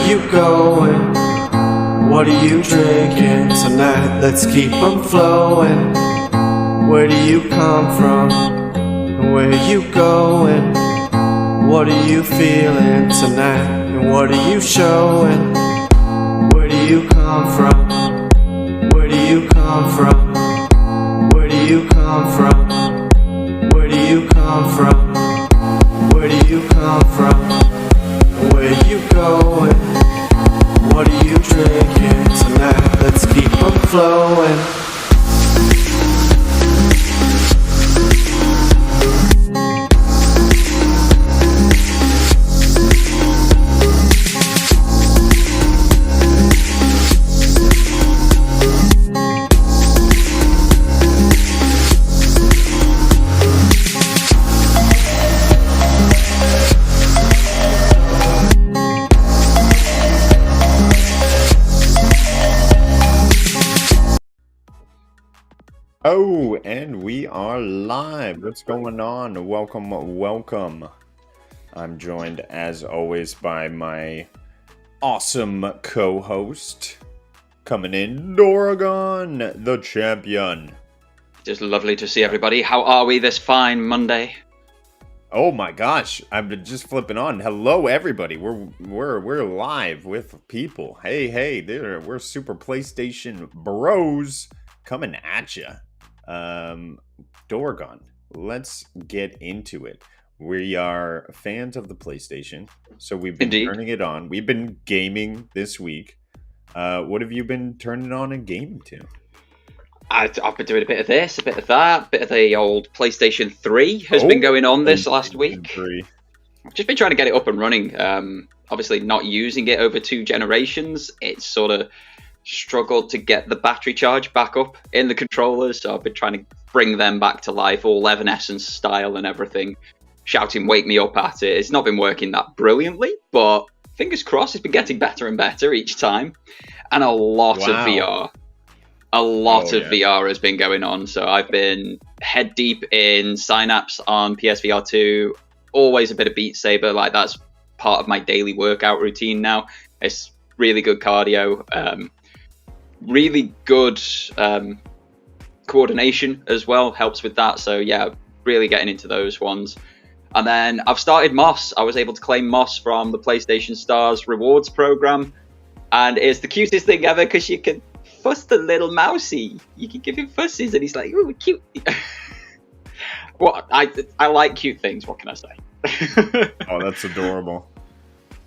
you going? What are you drinking tonight? Let's keep them flowing. Where do you come from? Where are you going? What are you feeling tonight? And what are you showing? Where do you come from? Where do you come from? Where do you come from? Where do you come from? Where do you come from? Where are you going? What are you drinking tonight? Let's keep them flowing. Oh, and we are live. What's going on? Welcome. I'm joined, as always, by my awesome co-host, coming in, Doragon, the champion. Just lovely to see everybody. How are we this fine Monday? Oh my gosh, I've been just flipping on. Hello, everybody. We're live with people. Hey, there. We're Super PlayStation Bros coming at ya. Doragon, let's get into it. We are fans of the PlayStation, so we've been turning it on. We've been gaming this week. What have you been turning on and gaming to? I've been doing a bit of this, a bit of that, a bit of the old PlayStation 3 has been going on this last week. 3. I've just been trying to get it up and running. Obviously not using it over 2 generations. It's sort of struggled to get the battery charge back up in the controllers, so I've been trying to bring them back to life, all Evanescence style and everything, shouting wake me up at it. It's not been working that brilliantly, but fingers crossed, it's been getting better and better each time. And a lot of VR. VR has been going on, so I've been head deep in Synapse on PSVR 2, always a bit of Beat Saber, like that's part of my daily workout routine now. It's really good cardio, really good coordination as well, helps with that. So yeah, really getting into those ones. And then I've started Moss. I was able to claim Moss from the PlayStation Stars rewards program, and it's the cutest thing ever because you can fuss the little mousey. You can give him fusses and he's like, ooh, cute. Well, I like cute things, what can I say? Oh, that's adorable.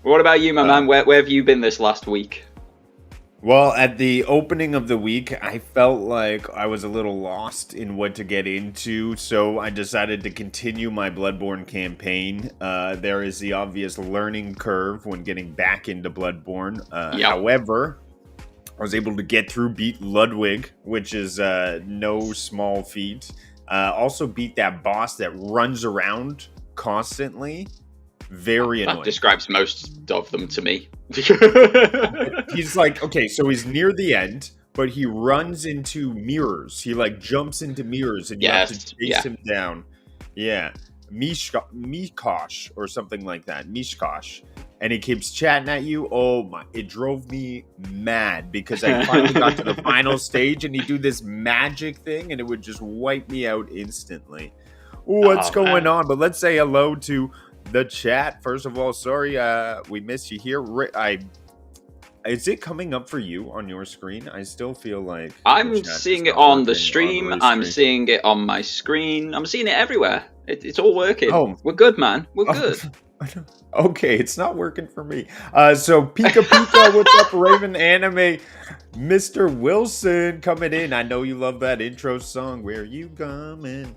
What about you, my man? Where have you been this last week? Well, at the opening of the week, I felt like I was a little lost in what to get into, so I decided to continue my Bloodborne campaign. There is the obvious learning curve when getting back into Bloodborne. However, I was able to get through, beat Ludwig, which is no small feat. Also beat that boss that runs around constantly. Very annoying. That describes most of them to me. He's like, okay, so he's near the end, but he runs into mirrors. He like jumps into mirrors and you have to chase him down. Yeah. Mishkosh or something like that. Mishkosh. And he keeps chatting at you. Oh my, it drove me mad because I finally got to the final stage and he'd do this magic thing and it would just wipe me out instantly. What's going on? But let's say hello to the chat. First of all, sorry we missed you here. Is it coming up for you on your screen? I still feel like I'm seeing it on the stream. I'm seeing it on my screen. I'm seeing it everywhere. It's all working. Oh, we're good, man. We're good. Okay, it's not working for me. So Pika Pika, what's up, Raven Anime? Mr. Wilson coming in. I know you love that intro song. Where you coming?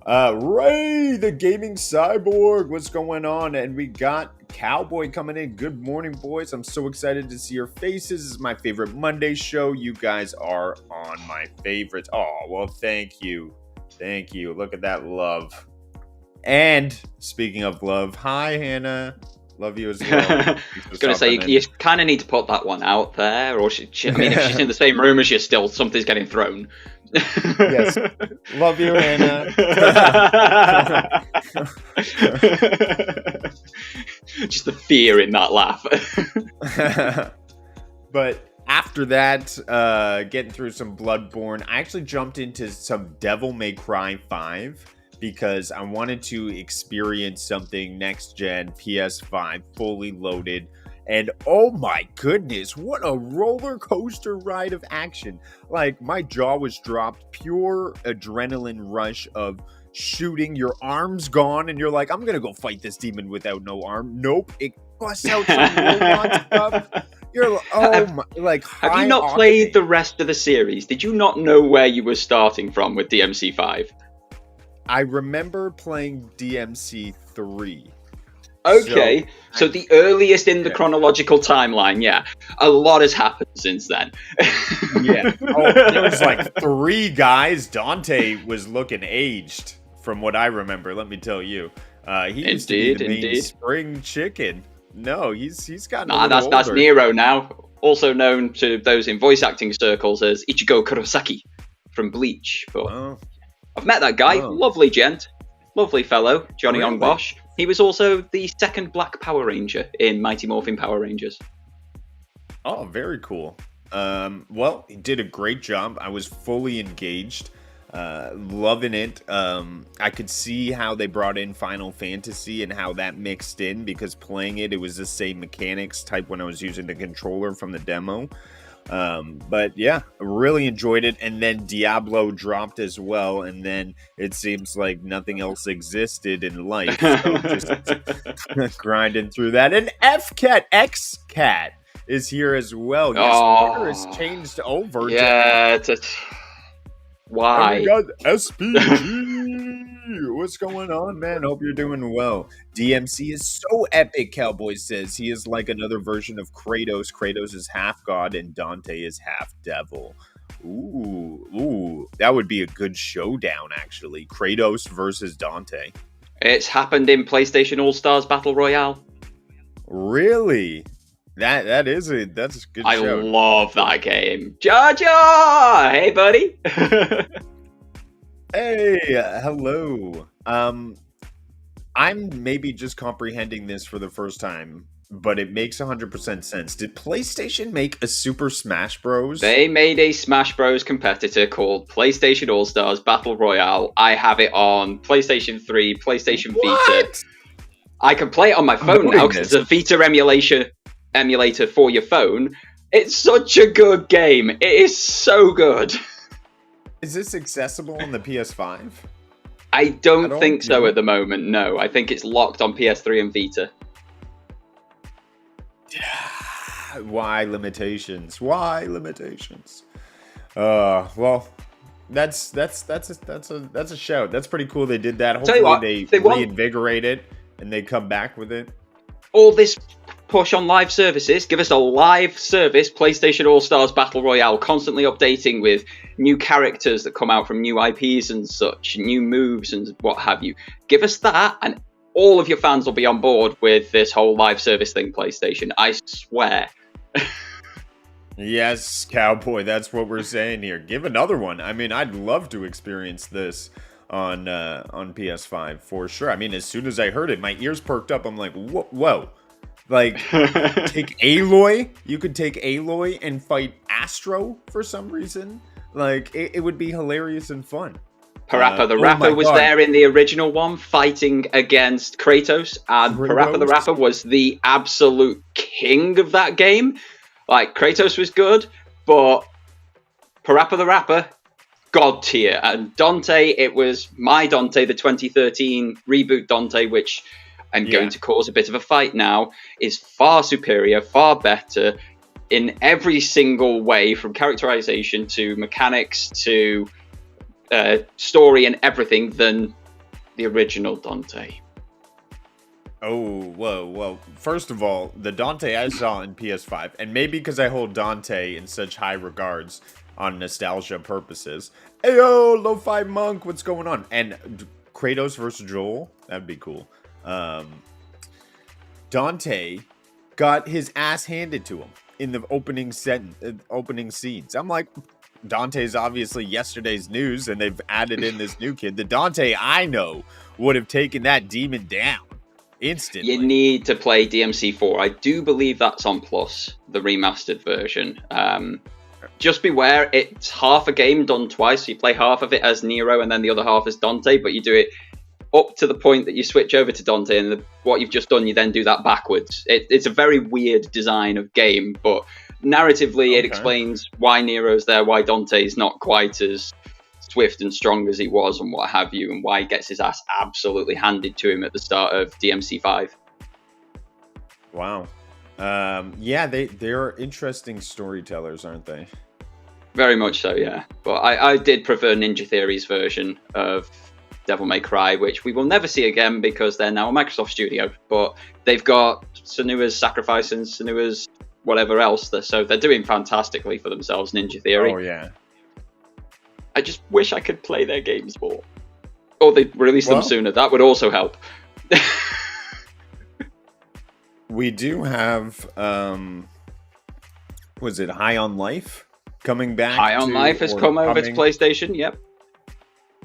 Ray, the gaming cyborg, what's going on? And we got Cowboy coming in. Good morning, boys. I'm so excited to see your faces. This is my favorite Monday show. You guys are on my favorites. Oh, well, thank you. Thank you. Look at that love. And speaking of love, hi, Hannah. Love you as well. I was going to say, you kind of need to put that one out there. Or if she's in the same room as you still, something's getting thrown. Yes. Love you, Hannah. Just the fear in that laugh. But after that, getting through some Bloodborne, I actually jumped into some Devil May Cry 5 because I wanted to experience something next gen PS5 fully loaded. And oh my goodness, what a roller coaster ride of action. Like, my jaw was dropped, pure adrenaline rush of shooting, your arm's gone, and you're like, I'm gonna go fight this demon without no arm. Nope, it busts out some robot stuff. You're like, have you not played the rest of the series? Did you not know where you were starting from with DMC5? I remember playing DMC3. Okay, so the earliest in the chronological timeline, yeah. A lot has happened since then. Yeah. There was like 3 guys. Dante was looking aged, from what I remember, let me tell you. He used to be the main spring chicken. No, he's gotten a little older. That's Nero now, also known to those in voice acting circles as Ichigo Kurosaki from Bleach. But I've met that guy, lovely gent, lovely fellow, Johnny Ong Bosch. He was also the second Black Power Ranger in Mighty Morphin Power Rangers. Oh, very cool. Well, he did a great job. I was fully engaged. Loving it. I could see how they brought in Final Fantasy and how that mixed in, because playing it was the same mechanics type when I was using the controller from the demo. But yeah, really enjoyed it. And then Diablo dropped as well, and then it seems like nothing else existed in life, so just grinding through that. And XCat is here as well. Yes, Twitter has changed over. Yeah, why? And we got SPG. What's going on, man? Hope you're doing well. DMC is so epic, Cowboy says. He is like another version of Kratos. Kratos is half god and Dante is half devil. Ooh, that would be a good showdown, actually. Kratos versus Dante. It's happened in PlayStation All-Stars Battle Royale. Really? That's a good show. I love that game. Jar Jar! Hey, buddy. Hey, hello. I'm maybe just comprehending this for the first time, but it makes 100% sense. Did PlayStation make a Super Smash Bros? They made a Smash Bros competitor called PlayStation All-Stars Battle Royale. I have it on PlayStation 3, PlayStation Vita. I can play it on my phone now because it's a Vita emulator for your phone. It's such a good game. It is so good. Is this accessible on the PS5? I don't think so at the moment, no. I think it's locked on PS3 and Vita. Why limitations? Why limitations? Well, that's a shout. That's pretty cool they did that. Hopefully they reinvigorate it and they come back with it. All this push on live services, give us a live service PlayStation All-Stars Battle Royale, constantly updating with new characters that come out from new IPs and such, new moves and what have you. Give us that and all of your fans will be on board with this whole live service thing, PlayStation. I swear. Yes, Cowboy, that's what we're saying here. Give another one. I mean, I'd love to experience this on PS5 for sure. I mean, as soon as I heard it, my ears perked up. I'm like, whoa. Like, take Aloy. You could take Aloy and fight Astro for some reason. Like, it would be hilarious and fun. Parappa the Rapper was there in the original one, fighting against Kratos. And Parappa the Rapper was the absolute king of that game. Like, Kratos was good, but Parappa the Rapper, god tier. And Dante, it was my Dante, the 2013 reboot Dante, which I'm going to cause a bit of a fight now, is far superior, far better in every single way, from characterization to mechanics to story and everything, than the original Dante. Oh, whoa. Well, first of all, the Dante I saw in PS5, and maybe because I hold Dante in such high regards on nostalgia purposes. Ayo, Lo-Fi Monk, what's going on? And Kratos versus Joel, that'd be cool. Dante got his ass handed to him in the opening scenes. I'm like, Dante's obviously yesterday's news, and they've added in this new kid. The Dante I know would have taken that demon down. instantly. You need to play DMC4. I do believe that's on Plus, the remastered version. Just beware, it's half a game done twice. So you play half of it as Nero and then the other half as Dante, but you do it up to the point that you switch over to Dante, and what you've just done, you then do that backwards. It's a very weird design of game, but narratively it explains why Nero's there, why Dante's not quite as swift and strong as he was and what have you, and why he gets his ass absolutely handed to him at the start of DMC5. Wow. Yeah, they're interesting storytellers, aren't they? Very much so, yeah. But I did prefer Ninja Theory's version of Devil May Cry, which we will never see again because they're now a Microsoft studio. But they've got Senua's Sacrifice and Senua's whatever else, so they're doing fantastically for themselves, Ninja Theory. Oh, yeah. I just wish I could play their games more. Or they'd release them sooner. That would also help. We do have, was it High on Life coming back? High on Life has come over to PlayStation, yep.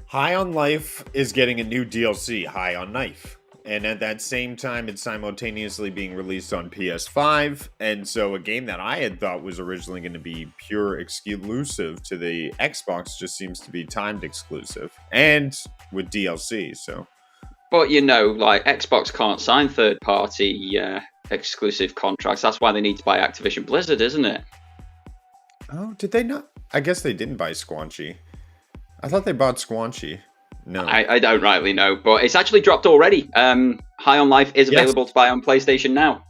High on Life is getting a new DLC, High on Knife. And at that same time, it's simultaneously being released on PS5. And so a game that I had thought was originally going to be pure exclusive to the Xbox just seems to be timed exclusive. And with DLC, so. But, like, Xbox can't sign third-party exclusive contracts. That's why they need to buy Activision Blizzard, isn't it? Oh, did they not? I guess they didn't buy Squanchy. I thought they bought Squanchy. No. I don't rightly know, but it's actually dropped already. High on Life is available to buy on PlayStation now.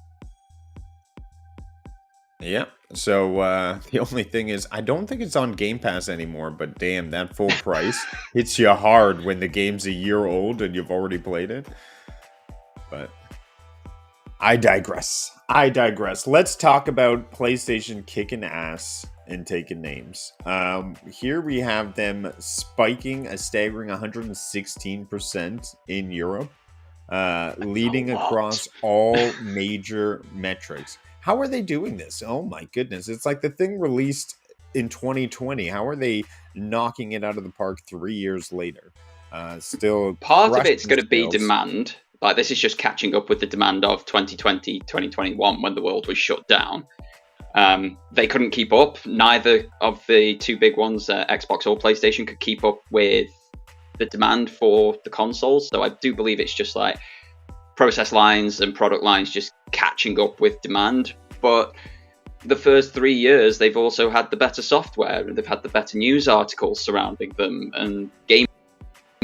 Yeah. So the only thing is, I don't think it's on Game Pass anymore, but damn, that full price hits you hard when the game's a year old and you've already played it. But I digress. Let's talk about PlayStation kicking ass and taking names. Here we have them spiking a staggering 116% in Europe, leading across all major metrics. How are they doing this? Oh my goodness. It's like the thing released in 2020. How are they knocking it out of the park 3 years later? Still part of it's going to be demand. Like, this is just catching up with the demand of 2020, 2021 when the world was shut down. They couldn't keep up. Neither of the two big ones, Xbox or PlayStation, could keep up with the demand for the consoles. So I do believe it's just like process lines and product lines just catching up with demand. But the first 3 years, they've also had the better software, and they've had the better news articles surrounding them, and Game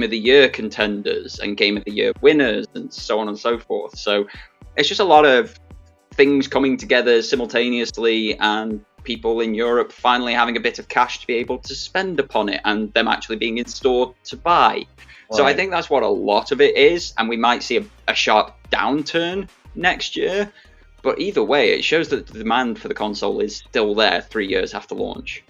of the Year contenders and Game of the Year winners, and so on and so forth. So it's just a lot of things coming together simultaneously, and people in Europe finally having a bit of cash to be able to spend upon it, and them actually being in store to buy. Right. So I think that's what a lot of it is, and we might see a sharp downturn next year. But either way, it shows that the demand for the console is still there 3 years after launch.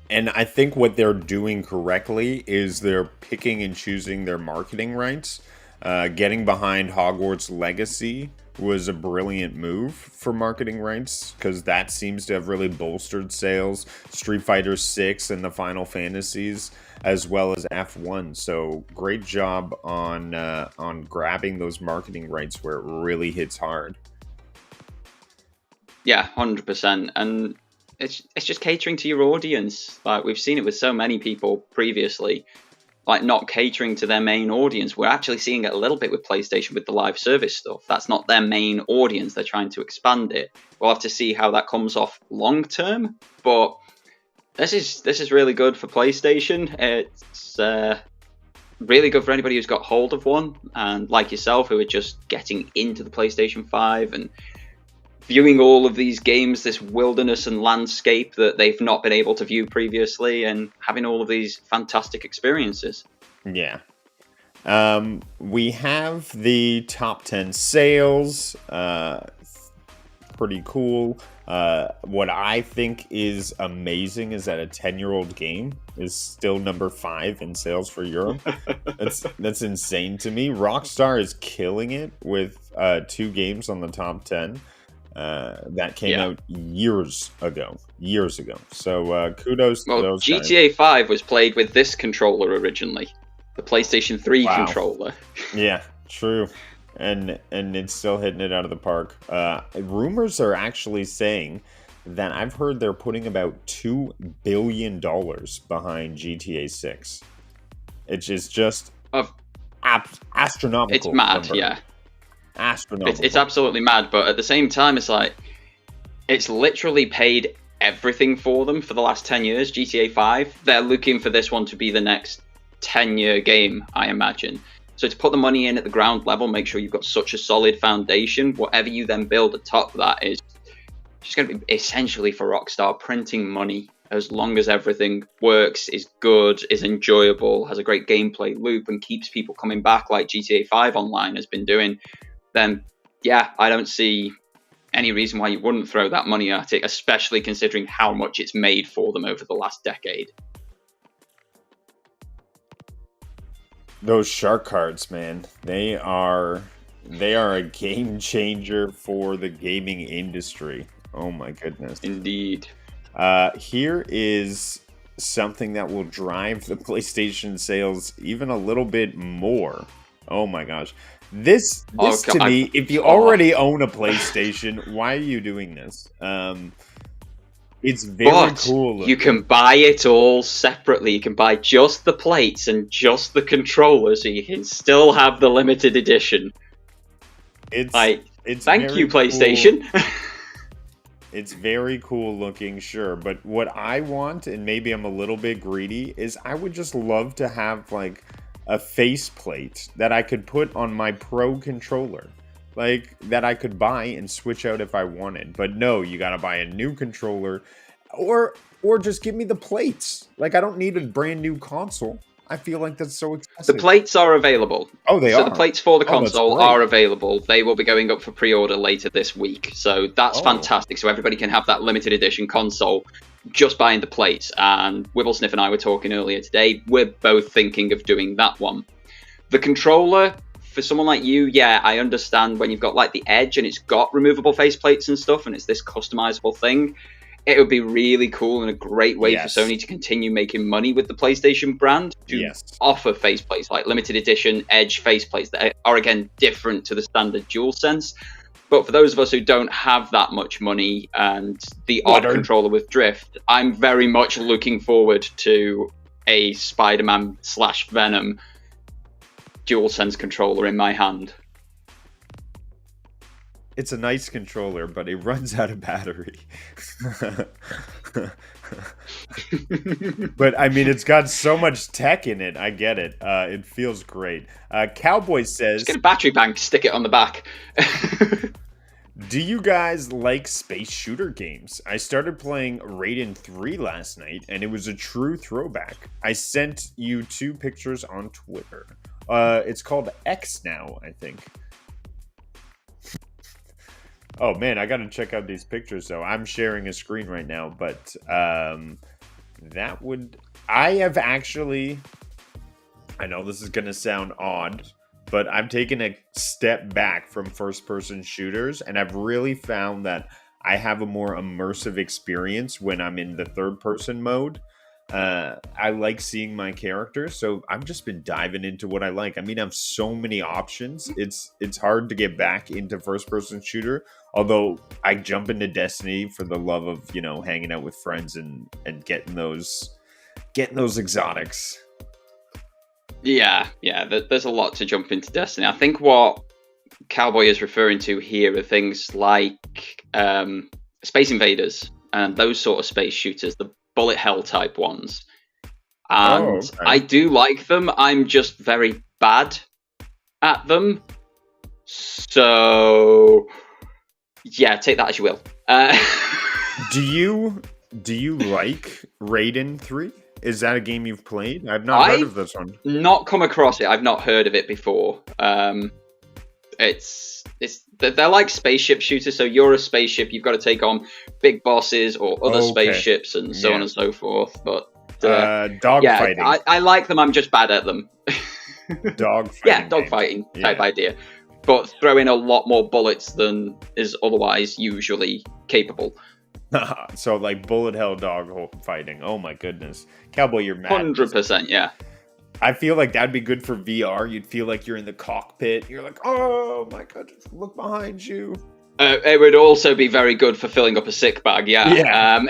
And I think what they're doing correctly is they're picking and choosing their marketing rights. Getting behind Hogwarts Legacy was a brilliant move for marketing rights, because that seems to have really bolstered sales. Street Fighter 6 and the Final Fantasies, as well as F1. So great job on grabbing those marketing rights where it really hits hard. Yeah, 100%. And it's just catering to your audience. Like, we've seen it with so many people previously, like not catering to their main audience. We're actually seeing it a little bit with PlayStation with the live service stuff. That's not their main audience. They're trying to expand it. We'll have to see how that comes off long term. But this is really good for PlayStation. It's really good for anybody who's got hold of one, and like yourself, who are just getting into the PlayStation 5 and viewing all of these games, this wilderness and landscape that they've not been able to view previously, and having all of these fantastic experiences. Yeah. We have the top 10 sales. Pretty cool. What I think is amazing is that a 10-year-old game is still number 5 in sales for Europe. That's insane to me. Rockstar is killing it with 2 games on the top 10. That came out years ago. So kudos to those GTA 5 was played with this controller originally, the PlayStation 3 controller. Yeah, true. and it's still hitting it out of the park. Rumors are actually saying that I've heard they're putting about $2 billion behind GTA 6. It's just astronomical. It's mad, number. yeah. Astronomical. It's absolutely mad, but at the same time, it's like it's literally paid everything for them for the last 10 years. GTA 5, they're looking for this one to be the next 10-year game, I imagine. So to put the money in at the ground level, make sure you've got such a solid foundation. Whatever you then build atop that is just going to be essentially for Rockstar printing money. As long as everything works, is good, is enjoyable, has a great gameplay loop, and keeps people coming back like GTA 5 Online has been doing, then yeah, I don't see any reason why you wouldn't throw that money at it, especially considering how much it's made for them over the last decade. Those shark cards, man, they are a game changer for the gaming industry. Oh my goodness. Indeed. Here is something that will drive the PlayStation sales even a little bit more. Oh my gosh. This to me, if you already own a PlayStation, why are you doing this? It's very cool. You can buy it all separately. You can buy just the plates and just the controller, so you can still have the limited edition. It's thank you, PlayStation. Cool. It's very cool looking, sure, but what I want, and maybe I'm a little bit greedy, is I would just love to have like a faceplate that I could put on my Pro controller, like that I could buy and switch out if I wanted. But no, you gotta buy a new controller, or just give me the plates. Like, I don't need a brand new console. I feel like that's so expensive. The plates are available. Oh, they are? So the plates for the console are available. They will be going up for pre-order later this week. So that's fantastic. So everybody can have that limited edition console just buying the plates. And Wibblesniff and I were talking earlier today. We're both thinking of doing that one. The controller, for someone like you, yeah, I understand when you've got like the Edge and it's got removable faceplates and stuff and it's this customizable thing. It would be really cool and a great way for Sony to continue making money with the PlayStation brand to offer faceplates, like limited edition Edge faceplates that are, again, different to the standard DualSense. But for those of us who don't have that much money and the odd controller with drift, I'm very much looking forward to a Spider-Man/Venom DualSense controller in my hand. It's a nice controller, but it runs out of battery. But I mean, it's got so much tech in it. I get it. It feels great. Cowboy says, just get a battery bank, stick it on the back. Do you guys like space shooter games? I started playing Raiden 3 last night, and it was a true throwback. I sent you 2 pictures on Twitter. It's called X now, I think. Oh man, I gotta check out these pictures though. I'm sharing a screen right now, but I have actually, I know this is gonna sound odd, but I've taken a step back from first-person shooters, and I've really found that I have a more immersive experience when I'm in the third-person mode. I like seeing my character, so I've just been diving into what I like. I mean, I have so many options. It's hard to get back into first-person shooter, although I jump into Destiny for the love of, you know, hanging out with friends and getting those exotics. Yeah, there's a lot to jump into Destiny. I think what Cowboy is referring to here are things like Space Invaders and those sort of space shooters, the bullet hell type ones. And I do like them. I'm just very bad at them. So yeah, take that as you will. Do you like Raiden 3? Is that a game you've played? I've not heard of this one. Not come across it. I've not heard of it before. They're like spaceship shooters. So you're a spaceship. You've got to take on big bosses or other spaceships and so on and so forth. But dogfighting. I like them. I'm just bad at them. Dogfighting. Yeah, dogfighting type idea. But throw in a lot more bullets than is otherwise usually capable. So like bullet hell dog fighting. Oh my goodness, Cowboy, you're mad. 100%, yeah. I feel like that'd be good for VR. You'd feel like you're in the cockpit. You're like, oh my god, just look behind you. It would also be very good for filling up a sick bag. Yeah.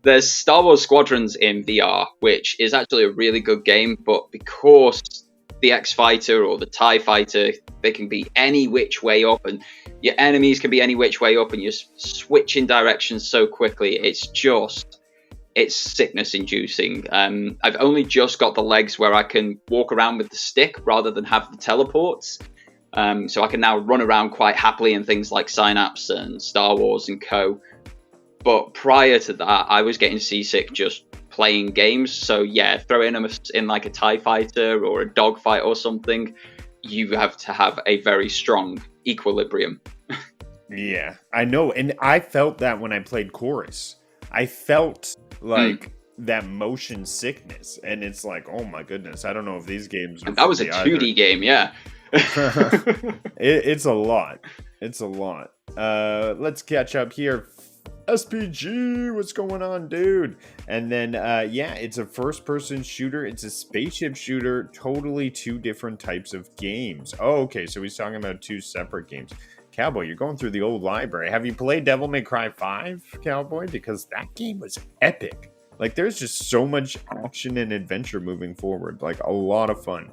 There's Star Wars Squadrons in VR, which is actually a really good game, but because the X-Fighter or the TIE Fighter, they can be any which way up, and your enemies can be any which way up, and you're switching directions so quickly. It's sickness-inducing. I've only just got the legs where I can walk around with the stick rather than have the teleports. So I can now run around quite happily in things like Synapse and Star Wars and co. But prior to that, I was getting seasick just playing games. So yeah, throwing them in like a TIE Fighter or a dogfight or something, you have to have a very strong equilibrium. Yeah, I know. And I felt that when I played Chorus. I felt like that motion sickness. And it's like, oh my goodness, I don't know if these games are... That was a 2D game, yeah. It's a lot. It's a lot. Let's catch up here. SPG, what's going on, dude? And then, yeah, it's a first-person shooter. It's a spaceship shooter. Totally two different types of games. Oh, okay, so he's talking about two separate games. Cowboy, you're going through the old library. Have you played Devil May Cry 5, Cowboy? Because that game was epic. Like, there's just so much action and adventure moving forward. Like, a lot of fun.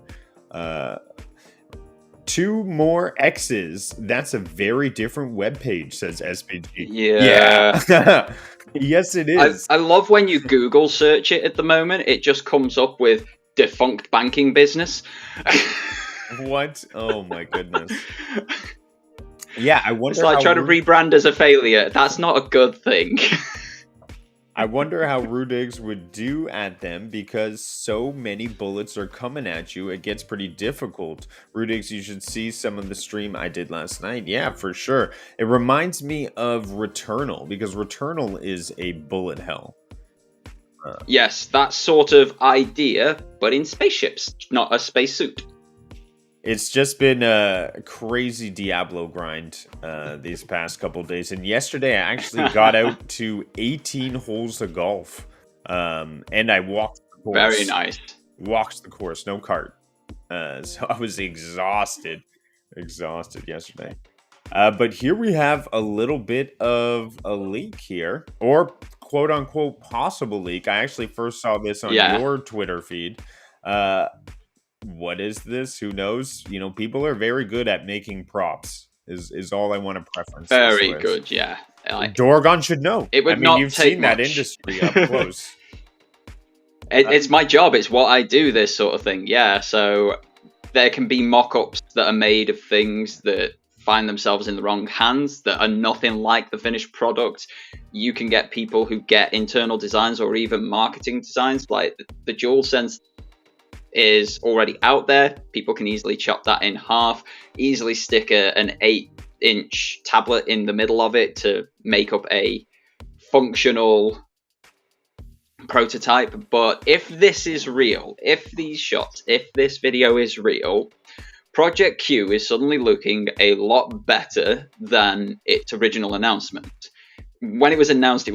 2 more X's. That's a very different webpage, says SPG. Yeah. Yes, it is. I love when you Google search it at the moment. It just comes up with defunct banking business. What? Oh, my goodness. Yeah, I wonder. It's like trying to rebrand as a failure. That's not a good thing. I wonder how Rudigs would do at them because so many bullets are coming at you. It gets pretty difficult. Rudigs, you should see some of the stream I did last night. Yeah, for sure. It reminds me of Returnal because Returnal is a bullet hell. Yes, that sort of idea, but in spaceships, not a spacesuit. It's just been a crazy Diablo grind these past couple days. And yesterday I actually got out to 18 holes of golf. And I walked the course. Very nice. Walked the course, no cart. So I was exhausted yesterday. But here we have a little bit of a leak here. Or quote unquote possible leak. I actually first saw this on your Twitter feed. What is this? Who knows? You know, people are very good at making props. Is all I want to preference. Very good, yeah. Dorgon should know. It would not you've take seen much. That industry up close. It's my job. It's what I do. This sort of thing, yeah. So there can be mock-ups that are made of things that find themselves in the wrong hands that are nothing like the finished product. You can get people who get internal designs or even marketing designs, like the DualSense is already out there. People can easily chop that in half, easily stick an 8-inch tablet in the middle of it to make up a functional prototype. But if this is real, if these shots, if this video is real, Project Q is suddenly looking a lot better than its original announcement. When it was announced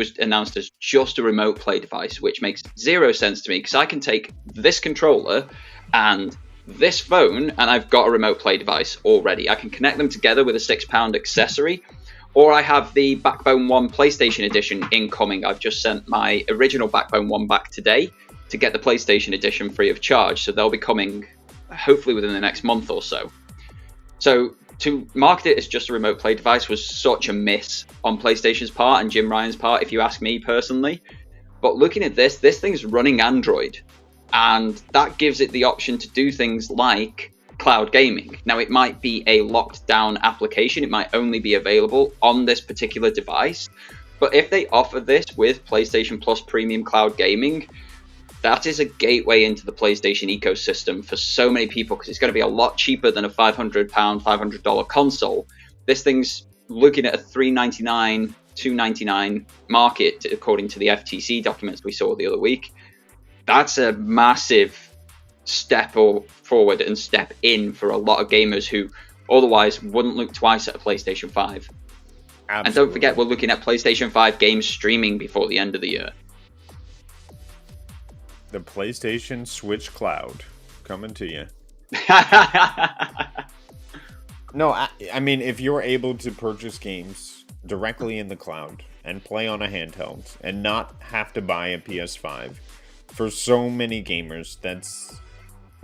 as just a remote play device, which makes zero sense to me because I can take this controller and this phone and I've got a remote play device already. I can connect them together with a £6 accessory, or I have the Backbone 1 PlayStation Edition incoming. I've just sent my original Backbone 1 back today to get the PlayStation Edition free of charge, so they'll be coming hopefully within the next month or so. So to market it as just a remote play device was such a miss on PlayStation's part and Jim Ryan's part, if you ask me personally. But looking at this thing's running Android, and that gives it the option to do things like cloud gaming. Now, it might be a locked down application. It might only be available on this particular device. But if they offer this with PlayStation Plus Premium Cloud Gaming, that is a gateway into the PlayStation ecosystem for so many people, because it's going to be a lot cheaper than a £500, $500 console. This thing's looking at a $399, $299 market, according to the FTC documents we saw the other week. That's a massive step forward and step in for a lot of gamers who otherwise wouldn't look twice at a PlayStation 5. Absolutely. And don't forget, we're looking at PlayStation 5 games streaming before the end of the year. The PlayStation Switch Cloud coming to you. No, I mean, if you're able to purchase games directly in the cloud and play on a handheld and not have to buy a PS5, for so many gamers, that's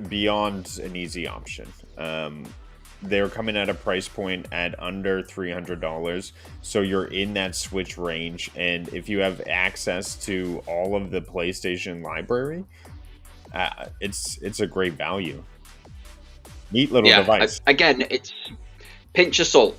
beyond an easy option. They're coming at a price point at under $300, so you're in that Switch range, and if you have access to all of the PlayStation library, it's a great value. Neat little device. Again, it's pinch of salt,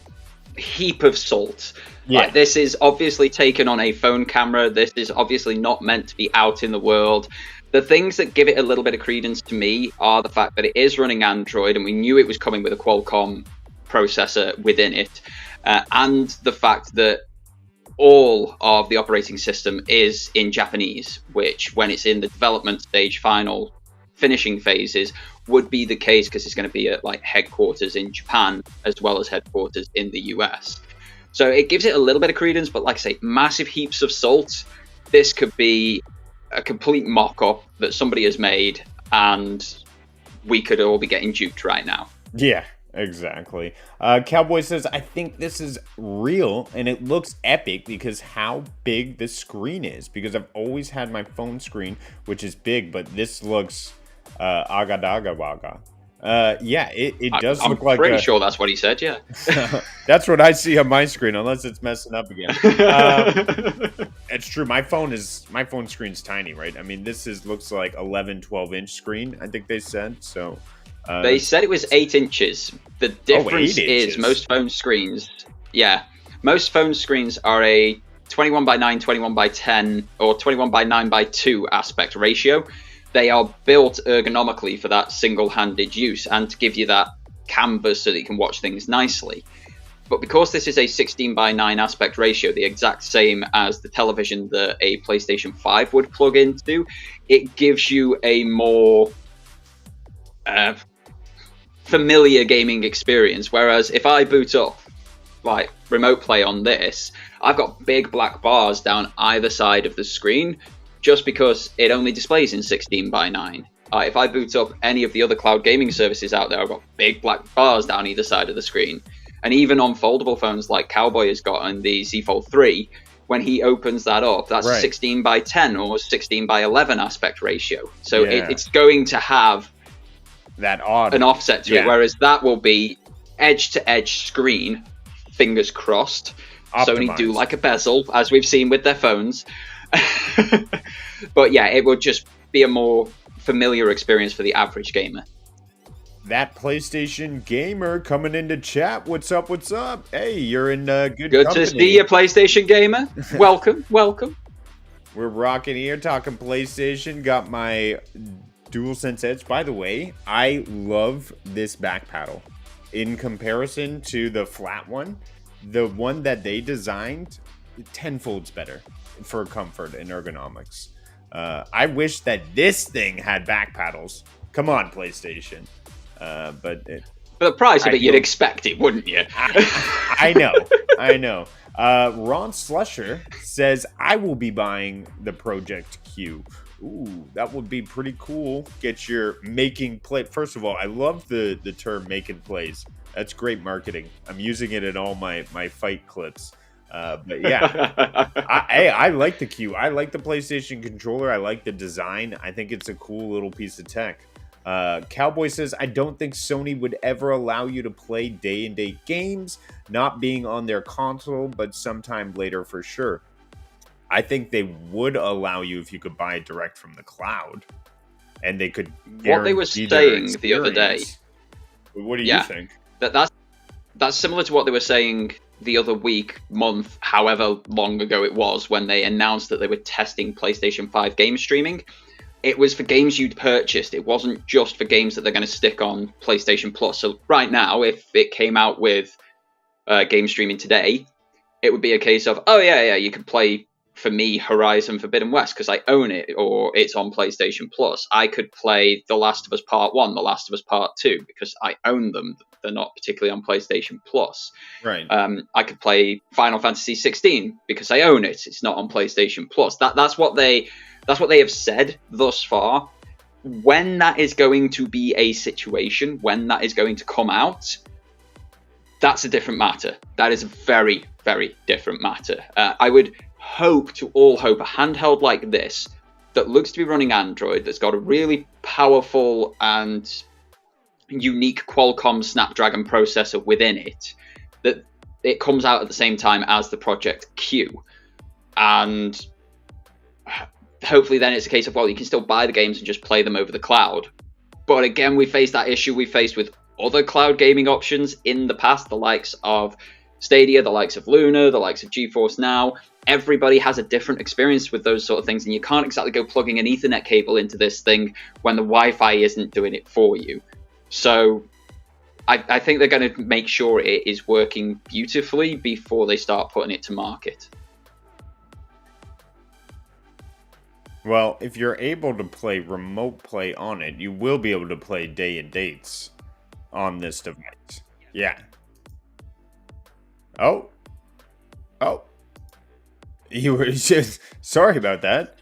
heap of salt. Yeah. Like, this is obviously taken on a phone camera. This is obviously not meant to be out in the world. The things that give it a little bit of credence to me are the fact that it is running Android, and we knew it was coming with a Qualcomm processor within it, and the fact that all of the operating system is in Japanese, which, when it's in the development stage, final finishing phases, would be the case because it's going to be at like headquarters in Japan as well as headquarters in the US. So it gives it a little bit of credence, but like I say, massive heaps of salt. This could be a complete mock-up that somebody has made, and we could all be getting duped right now. Yeah, exactly. Cowboy says, I think this is real, and it looks epic because how big the screen is. Because I've always had my phone screen, which is big, but this looks agadaga-waga. Yeah, it does look like... I'm pretty sure that's what he said, yeah. That's what I see on my screen, unless it's messing up again. It's true. My phone screen's tiny, right? I mean, looks like 11, 12-inch screen, I think they said. So they said it was 8 inches. The difference is most phone screens, most phone screens are a 21 by 9, 21 by 10, or 21 by 9 by 2 aspect ratio. They are built ergonomically for that single-handed use and to give you that canvas so that you can watch things nicely. But because this is a 16 by 9 aspect ratio, the exact same as the television that a PlayStation 5 would plug into, it gives you a more familiar gaming experience. Whereas if I boot up like Remote Play on this, I've got big black bars down either side of the screen, just because it only displays in 16 by 9. If I boot up any of the other cloud gaming services out there, I've got big black bars down either side of the screen. And even on foldable phones like Cowboy has got on the Z Fold 3, when he opens that up, that's right. 16 by 10 or 16 by 11 aspect ratio. So it's going to have that an offset to it, whereas that will be edge-to-edge screen, fingers crossed. Optimized. Sony do like a bezel, as we've seen with their phones. But yeah, it will just be a more familiar experience for the average gamer. That PlayStation gamer coming into chat. What's up? What's up? Hey, you're in good company. to see you, PlayStation gamer. Welcome. We're rocking here, talking PlayStation. Got my DualSense Edge. By the way, I love this back paddle. In comparison to the flat one, the one that they designed, 10-folds better for comfort and ergonomics. I wish that this thing had back paddles. Come on, PlayStation. But for the price of it, you'd expect it, wouldn't you? I know. Ron Slusher says, I will be buying the Project Q. Ooh, that would be pretty cool. Get your making play. First of all, I love the term making plays. That's great marketing. I'm using it in all my fight clips. But yeah, I like the Q. I like the PlayStation controller. I like the design. I think it's a cool little piece of tech. Cowboy says, I don't think Sony would ever allow you to play day-and-date games, not being on their console, but sometime later for sure. I think they would allow you if you could buy it direct from the cloud, and they could guarantee what they were saying the other day. What do you think? That's similar to what they were saying the other week, month, however long ago it was, when they announced that they were testing PlayStation 5 game streaming. It was for games you'd purchased. It wasn't just for games that they're going to stick on PlayStation Plus. So right now, if it came out with game streaming today, it would be a case of, oh yeah, you can play, for me, Horizon Forbidden West because I own it, or it's on PlayStation Plus. I could play The Last of Us Part 1, The Last of Us Part 2 because I own them. They're not particularly on PlayStation Plus. Right. I could play Final Fantasy 16 because I own it. It's not on PlayStation Plus. That's what they That's what they have said thus far. When that is going to be a situation, when that is going to come out, that's a different matter. That is a very, very different matter. I would hope a handheld like this that looks to be running Android, that's got a really powerful and unique Qualcomm Snapdragon processor within it, that it comes out at the same time as the Project Q. And hopefully then it's a case of, well, you can still buy the games and just play them over the cloud. But again, we face that issue we faced with other cloud gaming options in the past, the likes of Stadia, the likes of Luna, the likes of GeForce Now. Everybody has a different experience with those sort of things, and you can't exactly go plugging an Ethernet cable into this thing when the Wi-Fi isn't doing it for you. So I think they're going to make sure it is working beautifully before they start putting it to market. Well, if you're able to play remote play on it, you will be able to play day and dates on this device. Yeah. Oh. You were just... Sorry about that.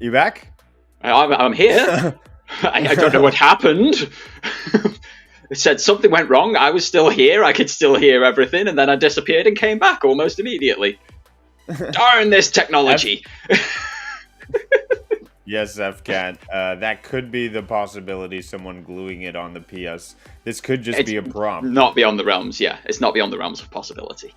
You back? I'm here. I don't know what happened. It said something went wrong. I was still here. I could still hear everything. And then I disappeared and came back almost immediately. Darn this technology. Yes, FCAT. That could be the possibility, someone gluing it on the PS. This could just be a prompt. Not beyond the realms, yeah. It's not beyond the realms of possibility.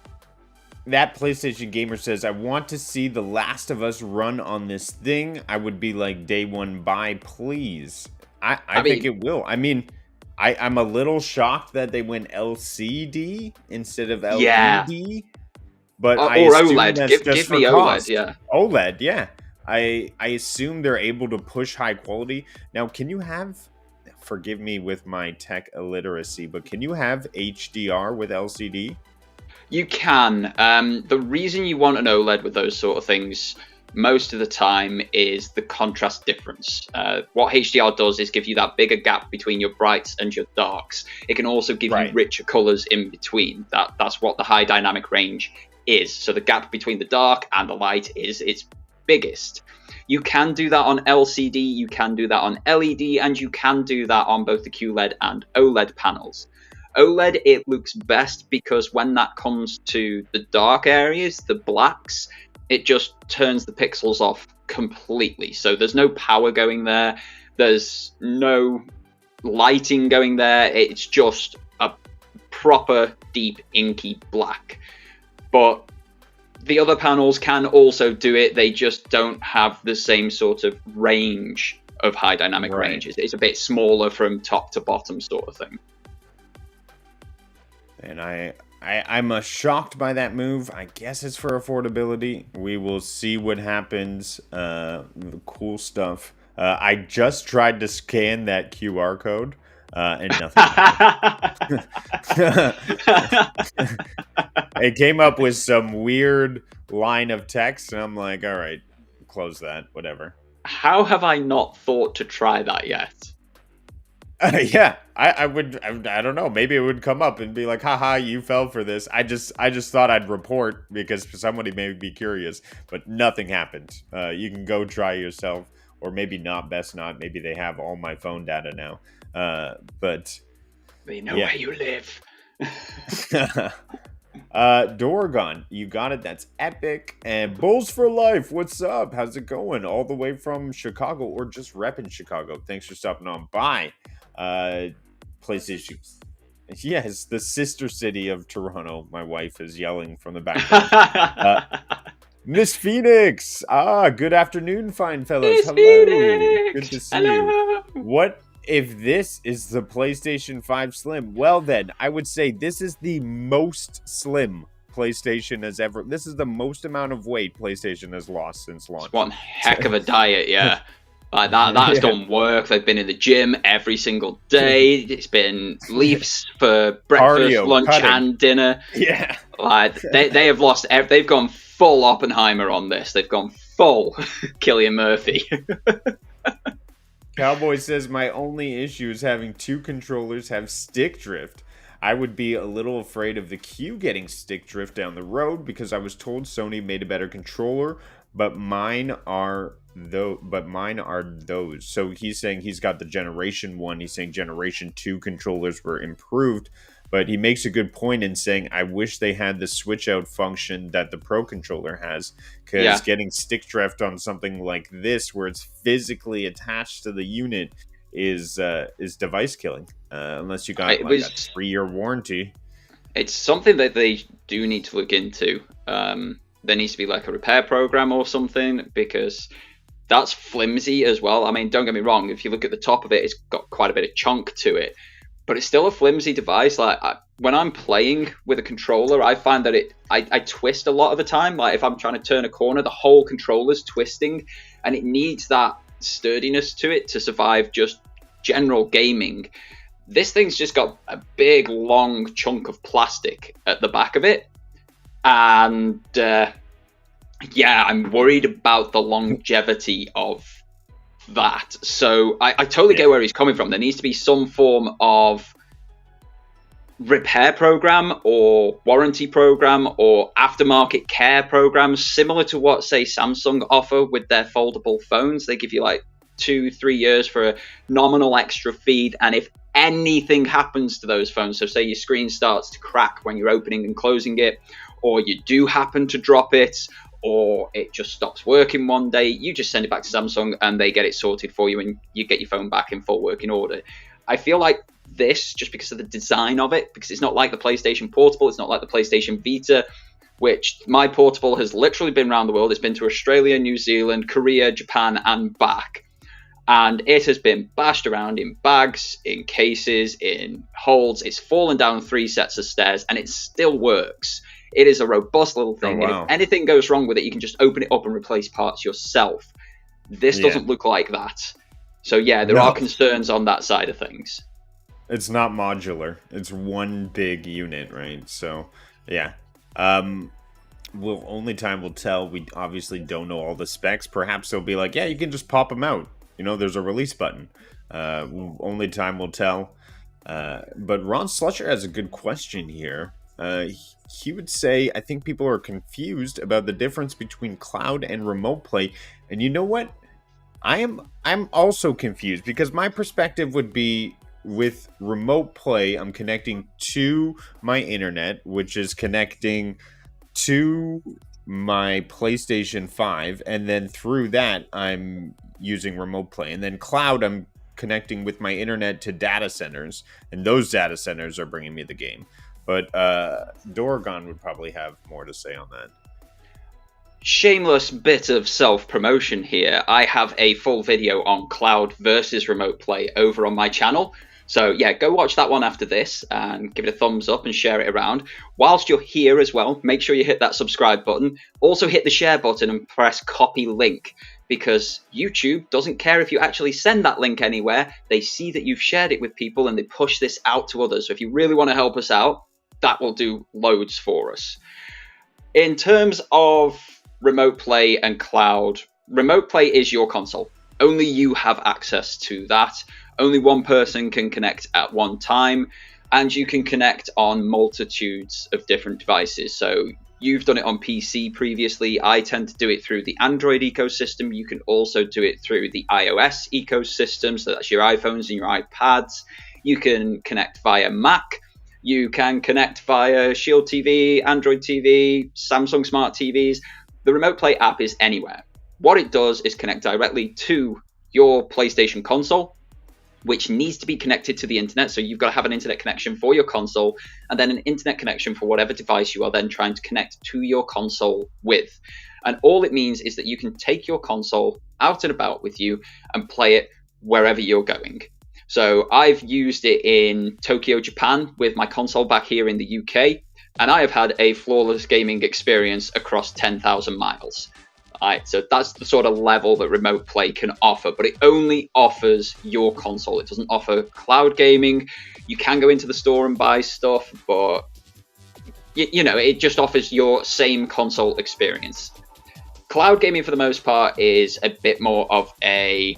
That PlayStation Gamer says, I want to see The Last of Us run on this thing. I would be like, day one buy, please. I think it will. I mean, I'm a little shocked that they went LCD instead of LED. Yeah. But or OLED. Give me cost. OLED, yeah. OLED, yeah. I assume they're able to push high quality. Now, can you have, forgive me with my tech illiteracy, but can you have HDR with LCD? You can. The reason you want an OLED with those sort of things most of the time is the contrast difference. What HDR does is give you that bigger gap between your brights and your darks. It can also give you richer colors in between. That's what the high dynamic range is. So the gap between the dark and the light is its biggest. You can do that on LCD, you can do that on LED, and you can do that on both the QLED and OLED panels. OLED, it looks best because when that comes to the dark areas, the blacks, it just turns the pixels off completely. So there's no power going there, there's no lighting going there, it's just a proper deep inky black. But the other panels can also do it, they just don't have the same sort of range of high dynamic range. It's a bit smaller from top to bottom sort of thing. And I'm shocked by that move. I guess it's for affordability. We will see what happens. Cool stuff. I just tried to scan that QR code, and nothing. It came up with some weird line of text, and I'm like, all right, close that, whatever. How have I not thought to try that yet? Yeah, I would. I don't know. Maybe it would come up and be like, haha, you fell for this. I just thought I'd report because somebody may be curious, but nothing happened. You can go try yourself, or maybe not, best not. Maybe they have all my phone data now. But they know where you live. Dorgon, you got it. That's epic. And Bulls for Life, what's up? How's it going? All the way from Chicago, or just repping Chicago. Thanks for stopping on by. PlayStation. Yes, the sister city of Toronto. My wife is yelling from the background. Miss Phoenix. Good afternoon, fine fellas. Miss Hello. Phoenix. Good to see you. What if this is the PlayStation 5 Slim? Well then, I would say this is the most slim PlayStation has ever. This is the most amount of weight PlayStation has lost since launch. It's one heck of a diet, yeah. Like that has done work. They've been in the gym every single day. It's been leaves for breakfast, Cardio, lunch, cutting. and dinner. Yeah. Like they have lost. They've gone full Oppenheimer on this. They've gone full Cillian Murphy. Cowboy says, my only issue is having two controllers have stick drift. I would be a little afraid of the Q getting stick drift down the road because I was told Sony made a better controller, but mine are those. So he's saying he's got the Generation 1. He's saying Generation 2 controllers were improved. But he makes a good point in saying, I wish they had the switch out function that the Pro controller has, because getting stick drift on something like this, where it's physically attached to the unit, is device killing. Unless you got a 3-year warranty. It's something that they do need to look into. There needs to be like a repair program or something, because that's flimsy as well. I mean, don't get me wrong. If you look at the top of it, it's got quite a bit of chunk to it. But it's still a flimsy device. Like when I'm playing with a controller, I find that I twist a lot of the time. Like if I'm trying to turn a corner, the whole controller's twisting, and it needs that sturdiness to it to survive just general gaming. This thing's just got a big, long chunk of plastic at the back of it, and I'm worried about the longevity of that. So I totally get where he's coming from. There needs to be some form of repair program or warranty program or aftermarket care program, similar to what, say, Samsung offer with their foldable phones. They give you like 2-3 years for a nominal extra feed, and if anything happens to those phones, so say your screen starts to crack when you're opening and closing it, or you do happen to drop it, or it just stops working one day, you just send it back to Samsung and they get it sorted for you, and you get your phone back in full working order. I feel like this, just because of the design of it, because it's not like the PlayStation Portable, it's not like the PlayStation Vita, which my Portable has literally been around the world. It's been to Australia, New Zealand, Korea, Japan, and back. And it has been bashed around in bags, in cases, in holds. It's fallen down 3 sets of stairs, and it still works. It is a robust little thing. Oh, wow. And if anything goes wrong with it, you can just open it up and replace parts yourself. This doesn't look like that. So there are concerns on that side of things. It's not modular. It's one big unit, right? So, only time will tell. We obviously don't know all the specs. Perhaps they'll be like, you can just pop them out. There's a release button. Only time will tell. But Ron Slusher has a good question here. He would say, I think people are confused about the difference between cloud and remote play. And you know what? I'm also confused, because my perspective would be, with remote play, I'm connecting to my internet, which is connecting to my PlayStation 5, and then through that I'm using remote play. And then cloud, I'm connecting with my internet to data centers, and those data centers are bringing me the game. But Dorgon would probably have more to say on that. Shameless bit of self-promotion here. I have a full video on cloud versus remote play over on my channel. So go watch that one after this and give it a thumbs up and share it around. Whilst you're here as well, make sure you hit that subscribe button. Also hit the share button and press copy link, because YouTube doesn't care if you actually send that link anywhere. They see that you've shared it with people and they push this out to others. So if you really want to help us out, that will do loads for us. In terms of remote play and cloud, remote play is your console. Only you have access to that. Only one person can connect at one time, and you can connect on multitudes of different devices. So you've done it on PC previously. I tend to do it through the Android ecosystem. You can also do it through the iOS ecosystem. So that's your iPhones and your iPads. You can connect via Mac. You can connect via Shield TV, Android TV, Samsung Smart TVs. The Remote Play app is anywhere. What it does is connect directly to your PlayStation console, which needs to be connected to the internet. So you've got to have an internet connection for your console, and then an internet connection for whatever device you are then trying to connect to your console with. And all it means is that you can take your console out and about with you and play it wherever you're going. So I've used it in Tokyo, Japan with my console back here in the UK, and I have had a flawless gaming experience across 10,000 miles. So that's the sort of level that Remote Play can offer, but it only offers your console. It doesn't offer cloud gaming. You can go into the store and buy stuff, but it just offers your same console experience. Cloud gaming, for the most part, is a bit more of a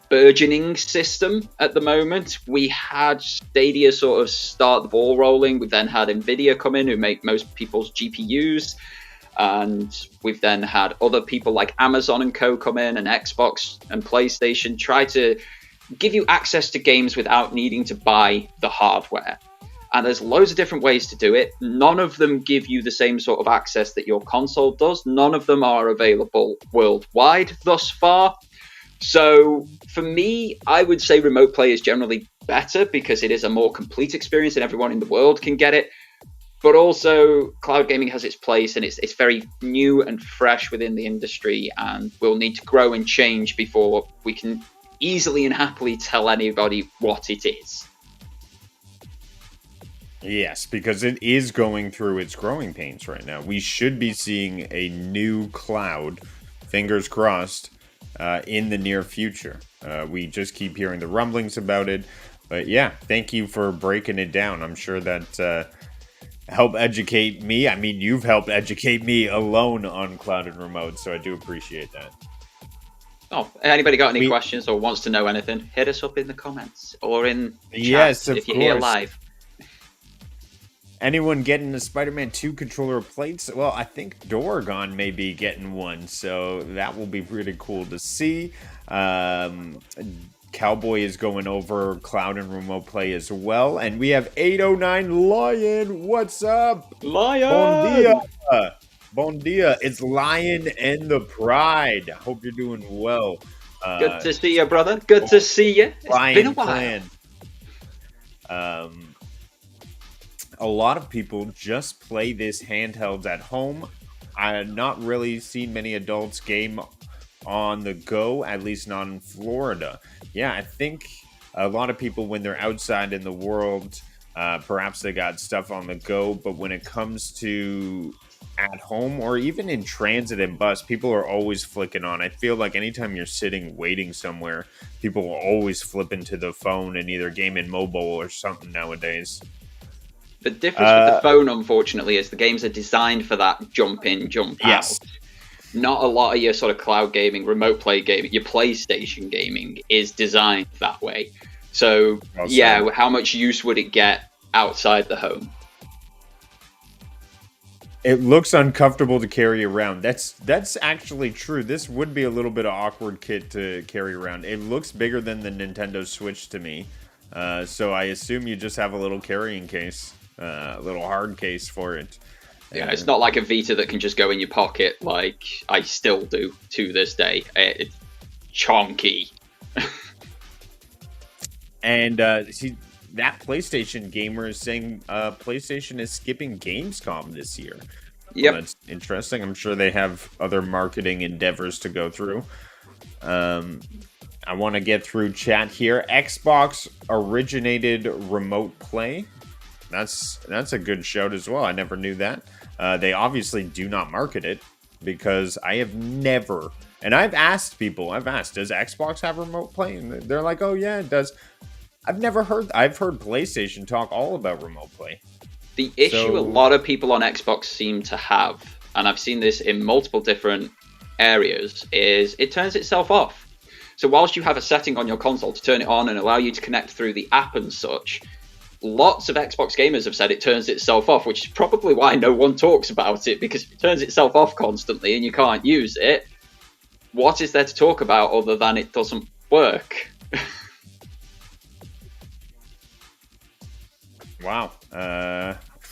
burgeoning system at the moment. We had Stadia sort of start the ball rolling. We then had Nvidia come in, who make most people's GPUs. And we've then had other people like Amazon and co come in, and Xbox and PlayStation try to give you access to games without needing to buy the hardware. And there's loads of different ways to do it. None of them give you the same sort of access that your console does. None of them are available worldwide thus far. So for me, I would say remote play is generally better because it is a more complete experience and everyone in the world can get it. But also, cloud gaming has its place, and it's very new and fresh within the industry, and will need to grow and change before we can easily and happily tell anybody what it is. Yes, because it is going through its growing pains right now. We should be seeing a new cloud, fingers crossed, in the near future. We just keep hearing the rumblings about it. But yeah, thank you for breaking it down. I'm sure that help educate me. I mean, you've helped educate me alone on cloud and remote, so I do appreciate that. Oh, anybody got any questions or wants to know anything, hit us up in the comments or in yes, chat if you're here live. Anyone getting the Spider-Man 2 controller plates? Well, I think Dorgon may be getting one, so that will be pretty cool to see. Cowboy is going over cloud and remote play as well. And we have 809 Lion. What's up? Lion! Bon dia. Bon dia. It's Lion and the Pride. I hope you're doing well. Good to see you, brother. Good to see you. It's Lion been a while. Clan. A lot of people just play this handheld at home. I have not really seen many adults game on the go, at least not in Florida. Yeah, I think a lot of people, when they're outside in the world, perhaps they got stuff on the go, but when it comes to at home or even in transit and bus, people are always flicking on. I feel like anytime you're sitting waiting somewhere, people will always flip into the phone and either game in mobile or something nowadays. The difference with the phone, unfortunately, is the games are designed for that jump in, jump out. Yes. Not a lot of your sort of cloud gaming, remote play gaming, your PlayStation gaming is designed that way. So, yeah, how much use would it get outside the home? It looks uncomfortable to carry around. That's actually true. This would be a little bit of awkward kit to carry around. It looks bigger than the Nintendo Switch to me. So I assume you just have a little carrying case, a little hard case for it. Yeah, it's not like a Vita that can just go in your pocket like I still do to this day. It's chonky. And see, that PlayStation gamer is saying PlayStation is skipping Gamescom this year. Yep. Well, that's interesting. I'm sure they have other marketing endeavors to go through. I want to get through chat here. Xbox originated remote play. That's a good shout as well. I never knew that. They obviously do not market it because I have never, and I've asked people, does Xbox have remote play? And they're like, oh yeah, it does. I've heard PlayStation talk all about remote play. The issue a lot of people on Xbox seem to have, and I've seen this in multiple different areas, is it turns itself off. So whilst you have a setting on your console to turn it on and allow you to connect through the app and such, lots of Xbox gamers have said it turns itself off, which is probably why no one talks about it, because if it turns itself off constantly and you can't use it, what is there to talk about other than it doesn't work? Wow.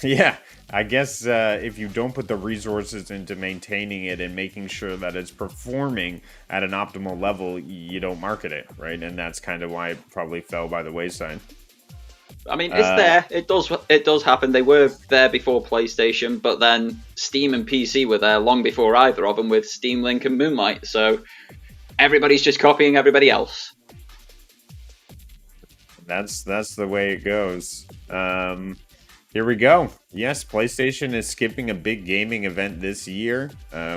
Yeah, I guess if you don't put the resources into maintaining it and making sure that it's performing at an optimal level, you don't market it, right? And that's kind of why it probably fell by the wayside. I mean, it's there. It does happen. They were there before PlayStation, but then Steam and PC were there long before either of them with Steam Link and Moonlight. So everybody's just copying everybody else. That's the way it goes. Here we go. Yes, PlayStation is skipping a big gaming event this year.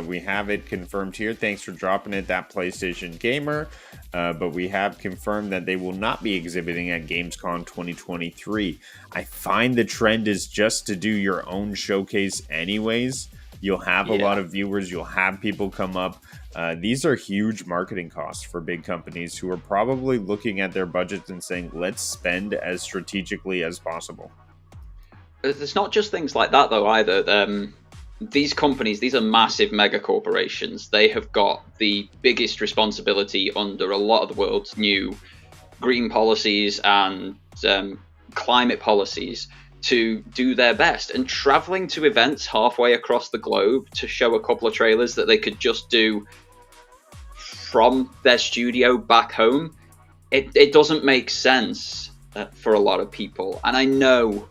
We have it confirmed here. Thanks for dropping it, that PlayStation gamer. But we have confirmed that they will not be exhibiting at Gamescom 2023. I find the trend is just to do your own showcase anyways. You'll have a lot of viewers. You'll have people come up. These are huge marketing costs for big companies who are probably looking at their budgets and saying, let's spend as strategically as possible. It's not just things like that, though, either. these companies, these are massive mega corporations. They have got the biggest responsibility under a lot of the world's new green policies and climate policies to do their best. And traveling to events halfway across the globe to show a couple of trailers that they could just do from their studio back home, it doesn't make sense for a lot of people. And I know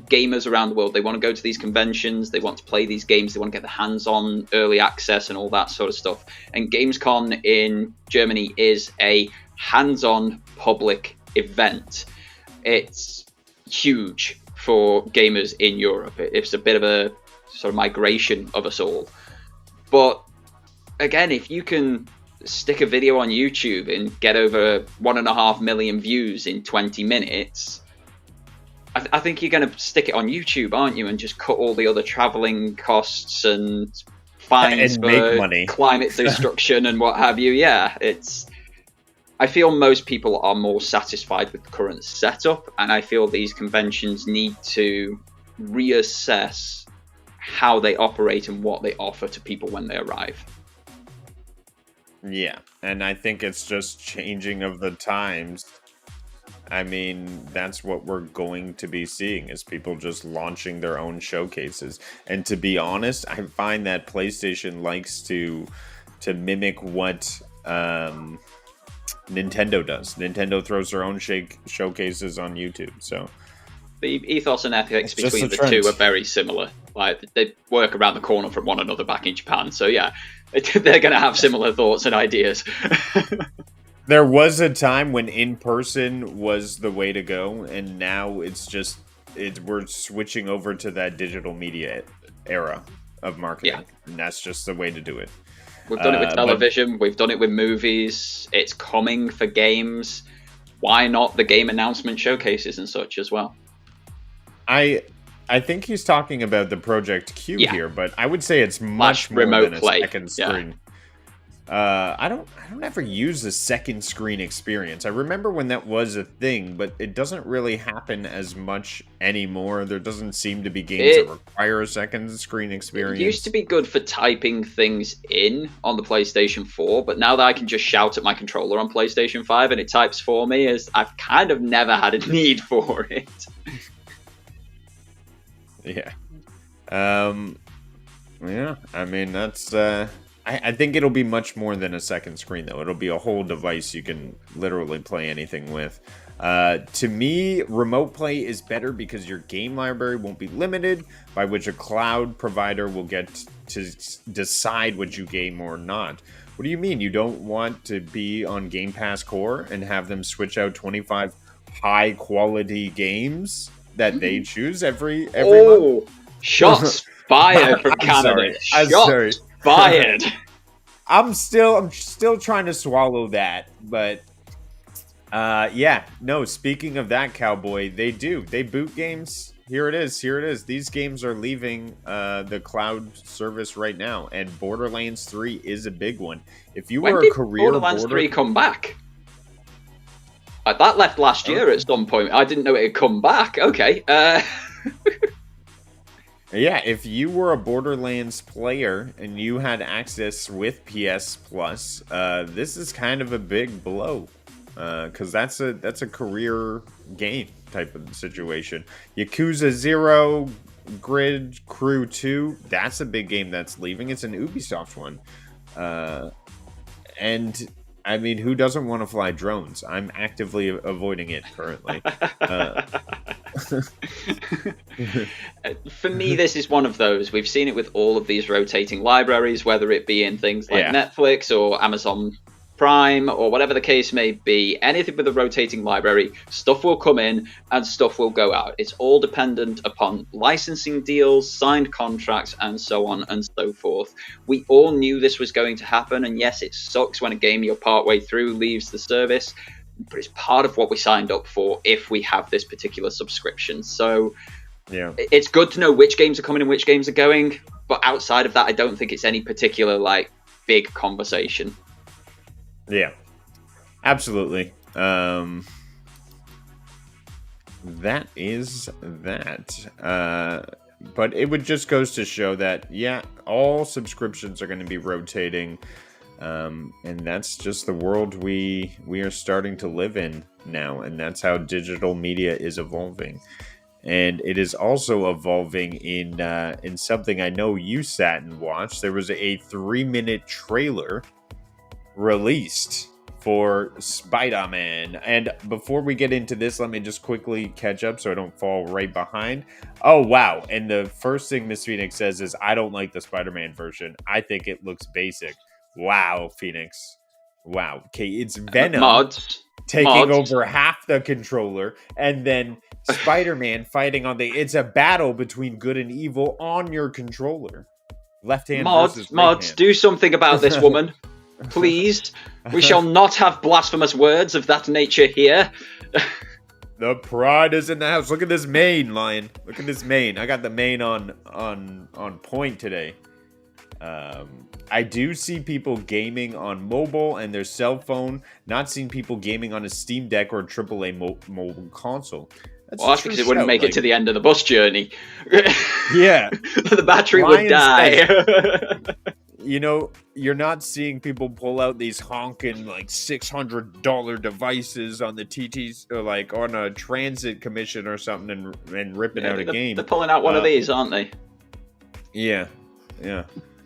gamers around the world, they want to go to these conventions, they want to play these games, they want to get their hands on early access and all that sort of stuff. And Gamescom in Germany is a hands-on public event. It's huge for gamers in Europe. It's a bit of a sort of migration of us all. But again, if you can stick a video on YouTube and get over 1.5 million views in 20 minutes, I think you're going to stick it on YouTube, aren't you? And just cut all the other traveling costs and fines and for make money. Climate destruction and what have you. Yeah, I feel most people are more satisfied with the current setup, and I feel these conventions need to reassess how they operate and what they offer to people when they arrive. Yeah, and I think it's just changing of the times. I mean, that's what we're going to be seeing, is people just launching their own showcases. And to be honest, I find that PlayStation likes to mimic what Nintendo does. Nintendo throws their own showcases on YouTube. So the ethos and ethics between the two are very similar. Like, they work around the corner from one another back in Japan. So yeah, they're going to have similar thoughts and ideas. There was a time when in-person was the way to go, and now we're switching over to that digital media era of marketing, and that's just the way to do it. We've done it with television, we've done it with movies, it's coming for games. Why not the game announcement showcases and such as well? I think he's talking about the Project Q here, but I would say it's much more than a second screen. I don't ever use the second screen experience. I remember when that was a thing, but it doesn't really happen as much anymore. There doesn't seem to be games that require a second screen experience. It used to be good for typing things in on the PlayStation 4, but now that I can just shout at my controller on PlayStation 5 and it types for me, I've kind of never had a need for it. Yeah. Yeah, I mean, that's... I think it'll be much more than a second screen, though. It'll be a whole device you can literally play anything with. To me, remote play is better because your game library won't be limited, by which a cloud provider will get to decide what you game or not. What do you mean? You don't want to be on Game Pass Core and have them switch out 25 high-quality games that they choose every month? Shots fired from Canada. Shots fired. I'm still trying to swallow that, but yeah, no, speaking of that, Cowboy, they boot games. Here it is. These games are leaving the cloud service right now, and Borderlands 3 is a big one. If you were a career Borderlands 3 come back? That left last year at some point. I didn't know it had come back. Okay. Yeah, if you were a Borderlands player and you had access with PS Plus, this is kind of a big blow, because that's a career game type of situation. Yakuza 0, Grid Crew 2, that's a big game that's leaving. It's an Ubisoft one, and I mean, who doesn't want to fly drones? I'm actively avoiding it currently. For me, this is one of those. We've seen it with all of these rotating libraries, whether it be in things like Netflix or Amazon Prime or whatever the case may be. Anything with a rotating library, stuff will come in and stuff will go out. It's all dependent upon licensing deals, signed contracts, and so on and so forth. We all knew this was going to happen, and yes, it sucks when a game you're partway through leaves the service, but it's part of what we signed up for if we have this particular subscription. So yeah, it's good to know which games are coming and which games are going, but outside of that, I don't think it's any particular big conversation. Yeah, absolutely. That is that. but it would just goes to show that, yeah, all subscriptions are going to be rotating. And that's just the world we are starting to live in now. And that's how digital media is evolving. And it is also evolving in something I know you sat and watched. There was a 3-minute trailer released for Spider-Man. And before we get into this, let me just quickly catch up so I don't fall right behind. Oh, wow. And the first thing Miss Phoenix says is, I don't like the Spider-Man version. I think it looks basic. Wow, Phoenix. Wow. Okay, it's Venom taking over half the controller, and then Spider-Man fighting on the... It's a battle between good and evil on your controller. Left hand versus right hand. Do something about this woman. Please. We shall not have blasphemous words of that nature here. The pride is in the house. Look at this mane, Lion. Look at this mane. I got the mane on point today. I do see people gaming on mobile and their cell phone. Not seeing people gaming on a Steam Deck or a AAA mobile console. That's because it wouldn't make it to the end of the bus journey. Yeah. The battery would die. You know, you're not seeing people pull out these honking like $600 devices on the TTs or like on a transit commission or something and ripping out a game. They're pulling out one of these, aren't they? Yeah.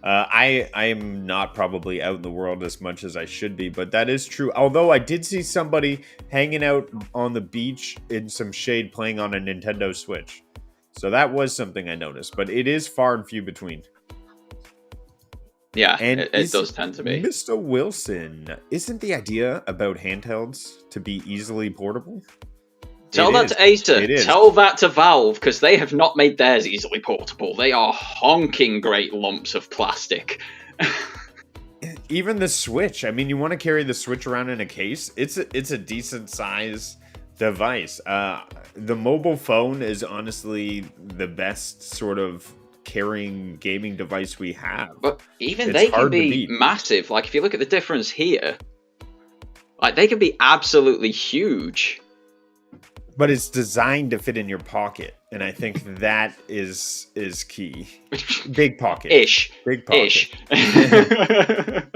I am not probably out in the world as much as I should be, but that is true. Although I did see somebody hanging out on the beach in some shade playing on a Nintendo Switch. So that was something I noticed, but it is far and few between. Yeah, and it does tend to be. Mr. Wilson, isn't the idea about handhelds to be easily portable? Tell that to Acer. Tell that to Valve, because they have not made theirs easily portable. They are honking great lumps of plastic. Even the Switch. I mean, you want to carry the Switch around in a case? It's a decent size device. The mobile phone is honestly the best sort of carrying gaming device we have. But even they can be massive. Like, if you look at the difference here, like, they can be absolutely huge. But it's designed to fit in your pocket, and I think that is key. Big pocket. Ish. Big pocket. Ish.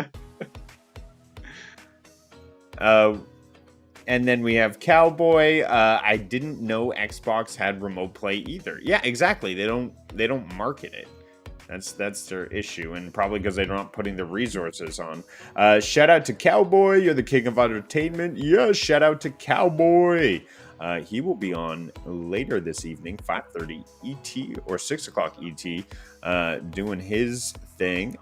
And then we have Cowboy. I didn't know Xbox had remote play either. Yeah, exactly. They don't market it. That's their issue, and probably because they're not putting the resources on. Shout out to Cowboy. You're the king of entertainment. Yes, shout out to Cowboy. He will be on later this evening, 5:30 ET or 6 o'clock ET, doing his thing.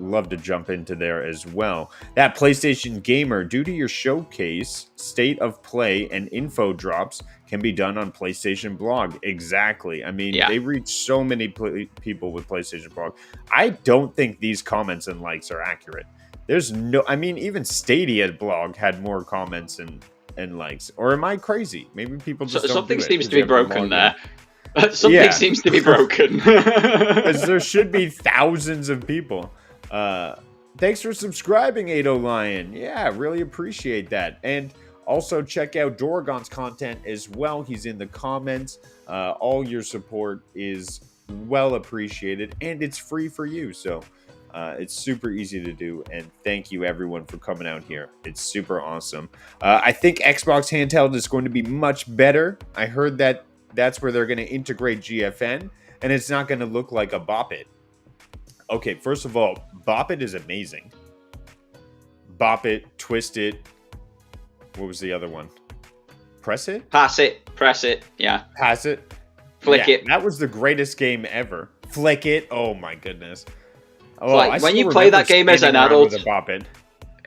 Love to jump into there as well. That PlayStation Gamer, due to your showcase, state of play, and info drops can be done on PlayStation Blog. Exactly. I mean, They reach so many people with PlayStation Blog. I don't think these comments and likes are accurate. There's no, I mean, even Stadia Blog had more comments and likes. Or am I crazy? Maybe people just don't something do it seems to be broken there. Something seems to be broken. Because there should be thousands of people. Thanks for subscribing, Ado Lion. Yeah, really appreciate that. And also check out Doragon's content as well. He's in the comments. All your support is well appreciated, and it's free for you. So it's super easy to do. And thank you, everyone, for coming out here. It's super awesome. I think Xbox handheld is going to be much better. I heard that that's where they're going to integrate GFN, and it's not going to look like a Bop It. Okay, first of all, Bop It is amazing. Bop It, Twist It. What was the other one? Press It? Pass It. Press It. Yeah. Pass It. Flick It. That was the greatest game ever. Flick It. Oh my goodness. Oh, like, when you play that game as an adult, Bop It.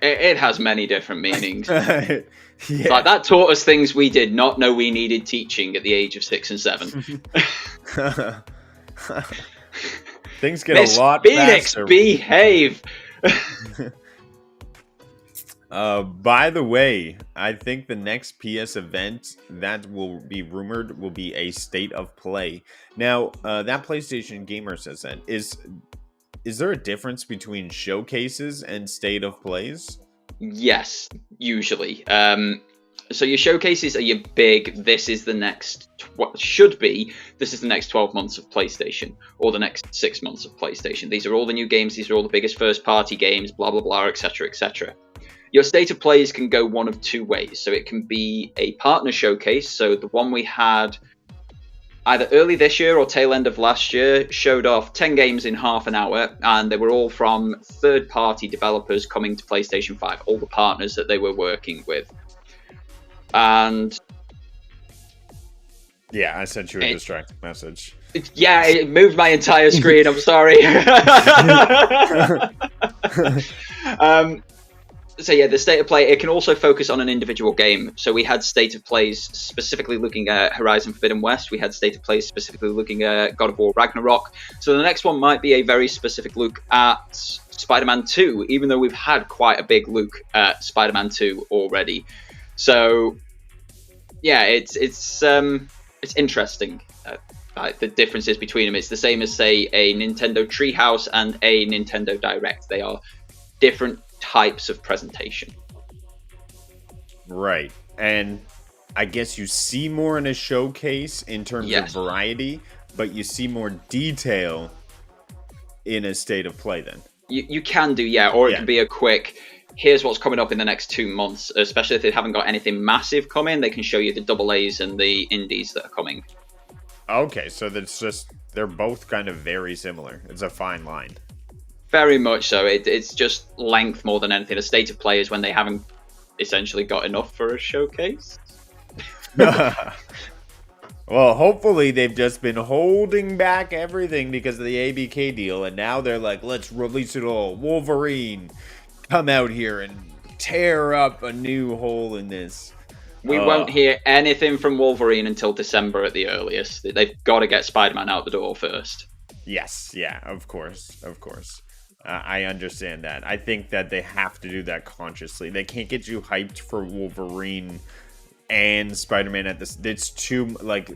It has many different meanings. Like, that taught us things we did not know we needed teaching at the age of 6 and 7. Things get a lot Phoenix, faster. Behave. By the way, I think the next PS event that will be rumored will be a state of play. Now, that PlayStation Gamer says that. Is there a difference between showcases and state of plays? Yes, usually. So your showcases are your big, this is the next, this is the next 12 months of PlayStation, or the next 6 months of PlayStation. These are all the new games, these are all the biggest first-party games, blah, blah, blah, etc., etc. Your state of plays can go one of two ways. So it can be a partner showcase. So the one we had either early this year or tail end of last year showed off 10 games in half an hour, and they were all from third-party developers coming to PlayStation 5, all the partners that they were working with. And yeah, I sent you a distracting message. Yeah, it moved my entire screen. I'm sorry. So yeah, the state of play, it can also focus on an individual game. So we had state of plays specifically looking at Horizon Forbidden West. We had state of plays specifically looking at God of War Ragnarok. So the next one might be a very specific look at Spider-Man 2, even though we've had quite a big look at Spider-Man 2 already. So yeah, it's interesting. The differences between them. It's the same as, say, a Nintendo Treehouse and a Nintendo Direct. They are different types of presentation. Right. And I guess you see more in a showcase in terms of variety, but you see more detail in a state of play then. You can do, or it can be a quick, here's what's coming up in the next 2 months, especially if they haven't got anything massive coming. They can show you the AA and the indies that are coming. Okay, so they're both kind of very similar. It's a fine line. Very much so. It's just length more than anything. A state of play is when they haven't essentially got enough for a showcase. Well, hopefully they've just been holding back everything because of the ABK deal, and now they're like, let's release it all. Wolverine, come out here and tear up a new hole in this. We won't hear anything from Wolverine until December at the earliest. They've got to get Spider-Man out the door first. Yes, yeah, of course. I understand that. I think that they have to do that consciously. They can't get you hyped for Wolverine and Spider-Man at this. It's too, like,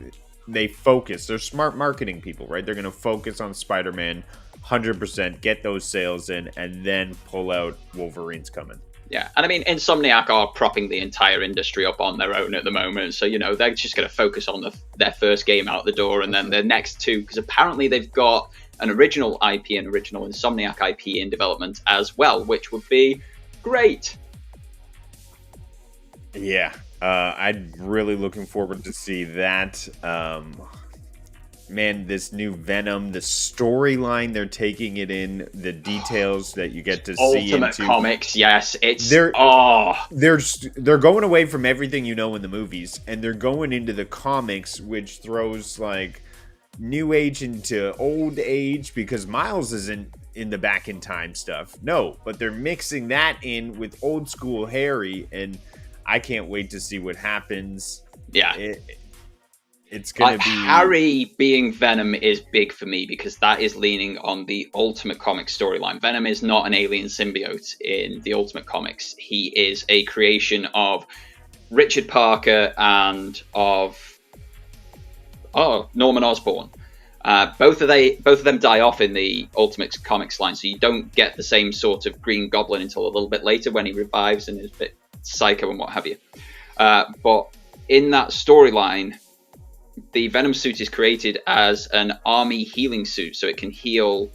they focus. They're smart marketing people, right? They're going to focus on Spider-Man 100%, get those sales in, and then pull out Wolverine's coming. Yeah, and I mean, Insomniac are propping the entire industry up on their own at the moment. So, they're just going to focus on their first game out the door, and then their next two, because apparently they've got an original IP and original Insomniac IP in development as well, which would be great. Yeah, I'm really looking forward to see that. Man, this new Venom, the storyline they're taking it in, the details that you get to see Ultimate into Comics, yes, they're going away from everything in the movies, and they're going into the comics, which throws like new age into old age because Miles isn't in the back in time stuff. No, but they're mixing that in with old school Harry, and I can't wait to see what happens. Yeah. It's going to be... Harry being Venom is big for me because that is leaning on the Ultimate Comics storyline. Venom is not an alien symbiote in the Ultimate Comics. He is a creation of Richard Parker and of Norman Osborn. Both of them die off in the Ultimate Comics line, so you don't get the same sort of Green Goblin until a little bit later when he revives and is a bit psycho and what have you. But in that storyline, the Venom suit is created as an army healing suit, so it can heal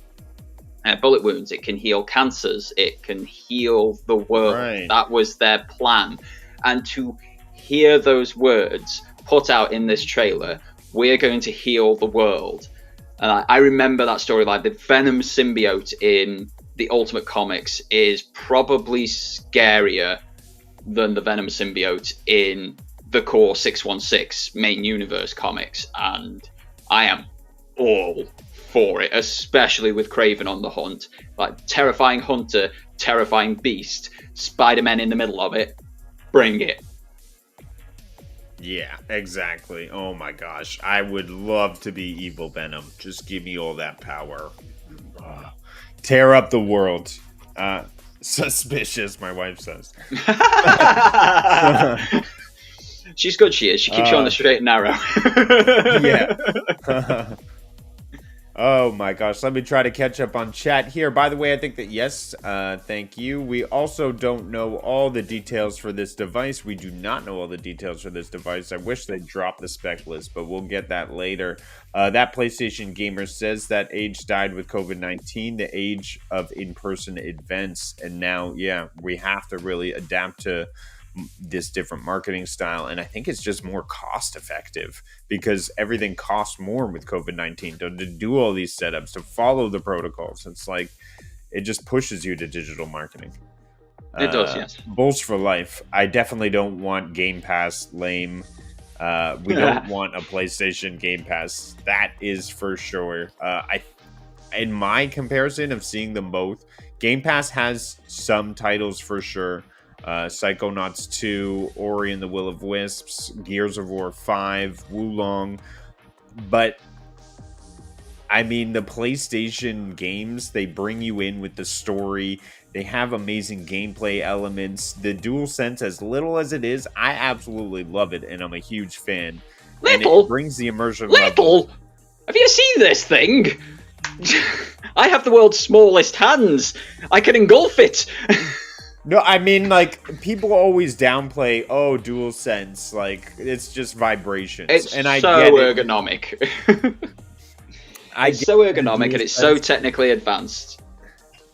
bullet wounds, it can heal cancers, it can heal the world. Right. That was their plan. And to hear those words put out in this trailer, we're going to heal the world. And I remember that storyline. The Venom symbiote in the Ultimate Comics is probably scarier than the Venom symbiote in the core 616 main universe comics, and I am all for it, especially with Kraven on the hunt. Like, terrifying hunter, terrifying beast, Spider-Man in the middle of it, bring it. Yeah, exactly. Oh my gosh, I would love to be evil Venom. Just give me all that power. Tear up the world. Suspicious, my wife says. She's good, she is. She keeps you on the straight and narrow. Yeah. Oh my gosh, let me try to catch up on chat here. By the way, I think that yes, thank you. We also don't know all the details for this device. We do not know all the details for this device. I wish they'd drop the spec list, but we'll get that later. That PlayStation Gamer says that age died with COVID-19, the age of in-person events. And now, yeah, we have to really adapt to this different marketing style, and I think it's just more cost effective because everything costs more with COVID-19 to do all these setups, to follow the protocols. It's like it just pushes you to digital marketing. It does, yes. Bulls for life. I definitely don't want Game Pass lame. We don't want a PlayStation Game Pass. That is for sure. In my comparison of seeing them both, Game Pass has some titles for sure. Psychonauts 2, Ori and the Will of Wisps, Gears of War 5, Wulong. But, I mean, the PlayStation games, they bring you in with the story. They have amazing gameplay elements. The DualSense, as little as it is, I absolutely love it, and I'm a huge fan. Little? And it brings the immersion level. Little? Have you seen this thing? I have the world's smallest hands. I can engulf it. No, I mean, like, people always downplay, oh, DualSense, like, it's just vibrations. It's and I so get ergonomic. It's so ergonomic and it's so technically advanced.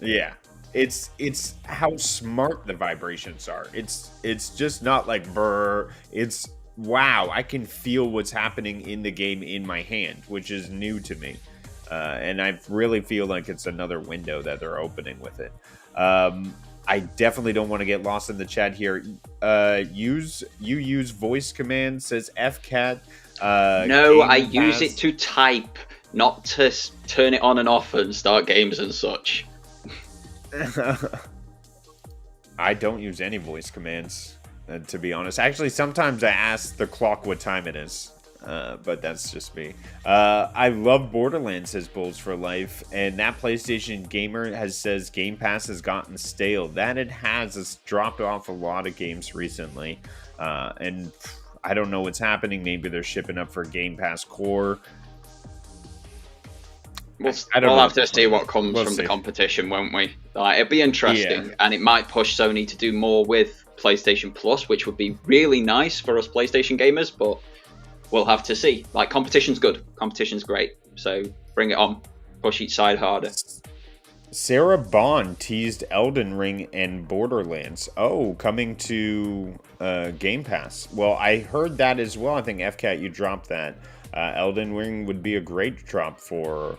Yeah. It's how smart the vibrations are. It's just not like brr. It's, wow, I can feel what's happening in the game in my hand, which is new to me. And I really feel like it's another window that they're opening with it. I definitely don't want to get lost in the chat here. Use voice command, says FCAT. No, I use it to type, not to turn it on and off and start games and such. I don't use any voice commands, to be honest. Actually, sometimes I ask the clock what time it is. But that's just me. I love Borderlands, says Bulls for Life, and that PlayStation Gamer says Game Pass has gotten stale. That it has. It's dropped off a lot of games recently, and I don't know what's happening. Maybe they're shipping up for Game Pass Core. We'll have to see what comes from the competition, won't we? It'll be interesting, and it might push Sony to do more with PlayStation Plus, which would be really nice for us PlayStation gamers, but we'll have to see. Like, competition's good. Competition's great. So bring it on. Push each side harder. Sarah Bond teased Elden Ring and Borderlands. Oh, coming to Game Pass. Well, I heard that as well. I think FCAT, you dropped that. Elden Ring would be a great drop for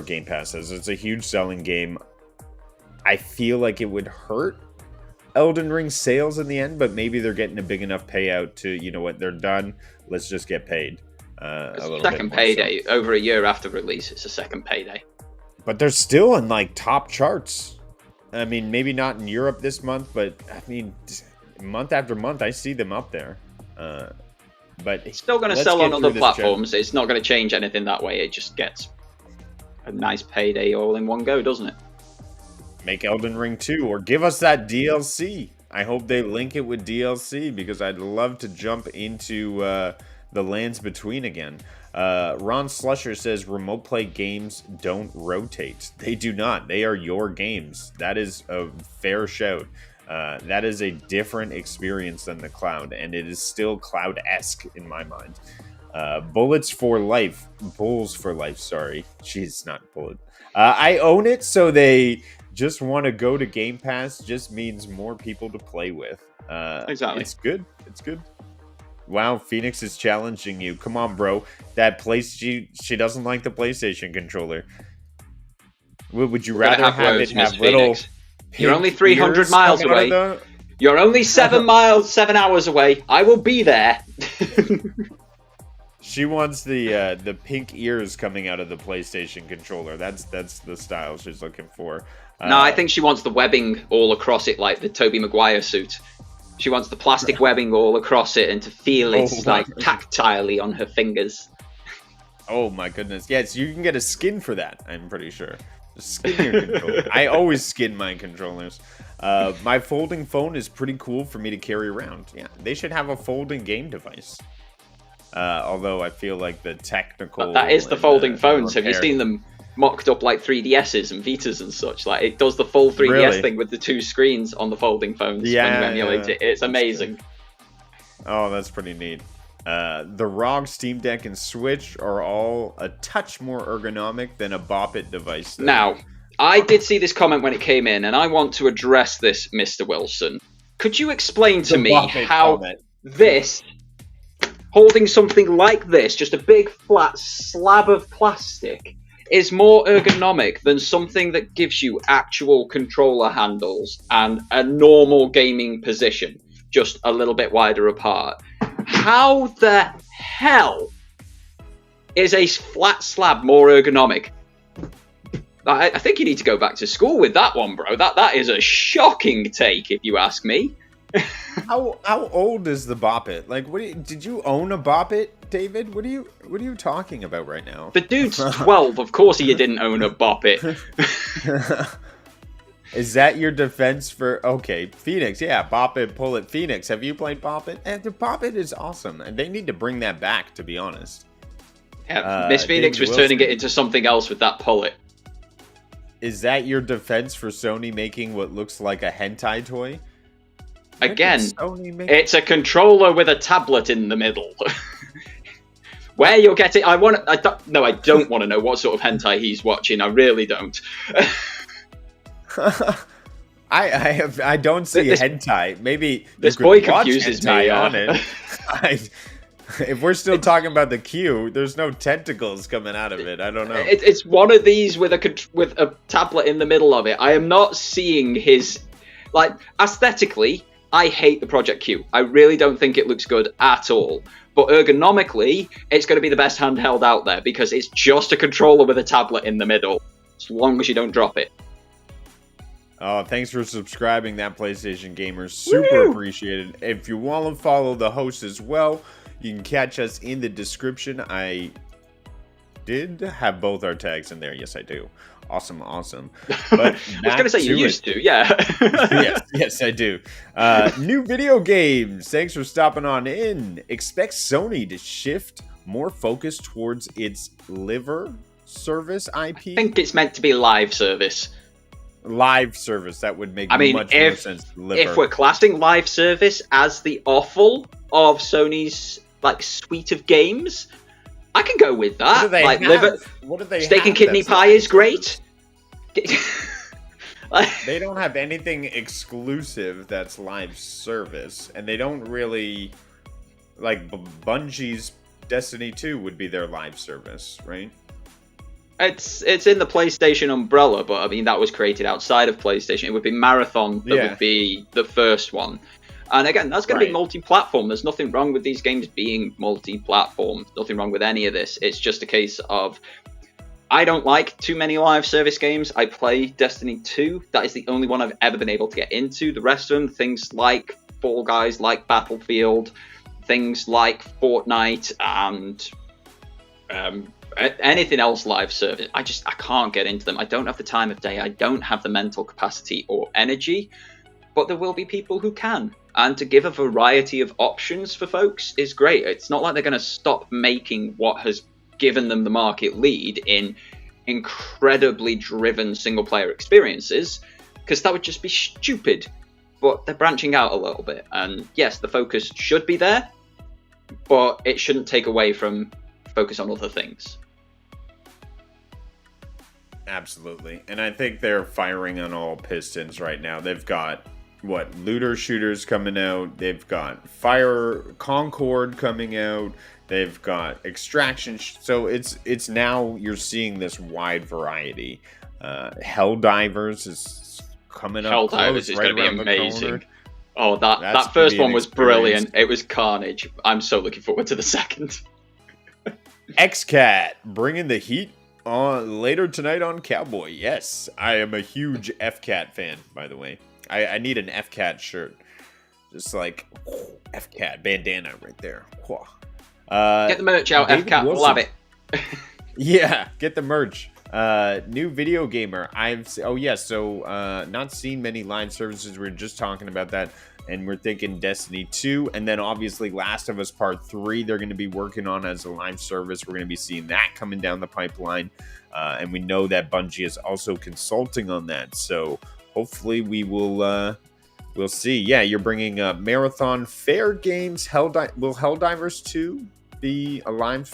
Game Pass, as it's a huge selling game. I feel like it would hurt Elden Ring sales in the end, but maybe they're getting a big enough payout to, you know what, they're done. Let's just get paid. It's a second payday. So. Over a year after release, it's a second payday. But they're still in, like, top charts. I mean, maybe not in Europe this month, but, I mean, month after month, I see them up there. But it's still going to sell on other platforms. It's not going to change anything that way. It just gets a nice payday all in one go, doesn't it? Make Elden Ring 2, or give us that DLC. I hope they link it with DLC, because I'd love to jump into the lands between again. Ron Slusher says remote play games don't rotate. They do not. They are your games. That is a fair shout. That is a different experience than the cloud, and it is still cloud-esque in my mind. Bulls for life, sorry. Jeez, not bullet. I own it, so they just want to go to Game Pass just means more people to play with. Exactly. It's good. It's good. Wow, Phoenix is challenging you. Come on, bro. She doesn't like the PlayStation controller. Would you rather have it have little... You're only 300 miles away. You're only 7 hours away. I will be there. She wants the pink ears coming out of the PlayStation controller. That's the style she's looking for. No, I think she wants the webbing all across it, like the Tobey Maguire suit. She wants the plastic webbing all across it and to feel it like tactilely on her fingers. Oh my goodness! Yes, you can get a skin for that. I'm pretty sure. Just skin your controller. I always skin my controllers. My folding phone is pretty cool for me to carry around. Yeah, they should have a folding game device. Although I feel like the technical... But that is the folding phones. Have you seen them? mocked up like 3DSs and Vitas and such. Like it does the full 3DS Really? thing with the 2 screens on the folding phones when you emulate it. It's amazing. Oh, that's pretty neat. The ROG, Steam Deck, and Switch are all a touch more ergonomic than a Bop It device. Though. Now, I did see this comment when it came in, and I want to address this, Mr. Wilson. Could you explain to me how this, holding something like this, just a big flat slab of plastic, is more ergonomic than something that gives you actual controller handles and a normal gaming position, just a little bit wider apart? How the hell is a flat slab more ergonomic? I think you need to go back to school with that one, bro. That is a shocking take, if you ask me. How old is the Bop It? Like, did you own a Bop It, David? What are you talking about right now? The dude's 12. Of course, he didn't own a Bop It. Is that your defense for Phoenix? Yeah, Bop It, Pull It, Phoenix. Have you played Bop It? And the Bop It is awesome, and they need to bring that back. To be honest, yeah, Miss Phoenix was turning it into something else with that Pull It. Is that your defense for Sony making what looks like a hentai toy? Again, it's a controller with a tablet in the middle. Where you're getting, I don't want to know what sort of hentai he's watching. I really don't. I don't see hentai. Maybe this boy confuses me on it. If we're still talking about the queue, there's no tentacles coming out of it. I don't know. It's one of these with a tablet in the middle of it. I am not seeing his, like, aesthetically, I hate the Project Q. I really don't think it looks good at all. But ergonomically, it's going to be the best handheld out there because it's just a controller with a tablet in the middle, as long as you don't drop it. Oh, thanks for subscribing, that PlayStation Gamer. Super appreciated. If you want to follow the host as well, you can catch us in the description. I did have both our tags in there. Yes, I do. Awesome. But I was going to say you used to, yeah. yes, I do. New video games. Thanks for stopping on in. Expect Sony to shift more focus towards its live service IP. I think it's meant to be live service. Live service, that would make much more sense. If we're classing live service as the offal of Sony's like suite of games, I can go with that. What do they Steak and Kidney Pie is great. They don't have anything exclusive that's live service, and they don't really like Bungie's Destiny 2 would be their live service, right? It's in the PlayStation umbrella, but I mean that was created outside of PlayStation. It would be Marathon that would be the first one. And again, that's going to be multi-platform. There's nothing wrong with these games being multi-platform. Nothing wrong with any of this. It's just a case of I don't like too many live service games. I play Destiny 2. That is the only one I've ever been able to get into. The rest of them, things like Fall Guys, like Battlefield, things like Fortnite, and anything else live service, I can't get into them. I don't have the time of day. I don't have the mental capacity or energy. But there will be people who can. And to give a variety of options for folks is great. It's not like they're going to stop making what has given them the market lead in incredibly driven single-player experiences, because that would just be stupid. But they're branching out a little bit. And yes, the focus should be there, but it shouldn't take away from focus on other things. Absolutely. And I think they're firing on all pistons right now. They've got looter shooters coming out, they've got Fire Concord coming out, they've got Extraction, so it's now you're seeing this wide variety. Helldivers is coming up. Helldivers is going to be amazing. Oh, that first one was brilliant. It was carnage. I'm so looking forward to the second. XCAT bringing the heat on later tonight on Cowboy. Yes, I am a huge FCAT fan, by the way. I need an FCAT shirt. Just like FCAT bandana right there. Get the merch out, FCAT. We'll have it. Yeah, get the merch. New video gamer. Not seen many live services. We were just talking about that. and we're thinking Destiny 2, and then obviously Last of Us Part 3 they're going to be working on as a live service. We're going to be seeing that coming down the pipeline, and we know that Bungie is also consulting on that, so hopefully we will we'll see. Yeah, you're bringing Marathon Fair Games. Will Helldivers 2 be a live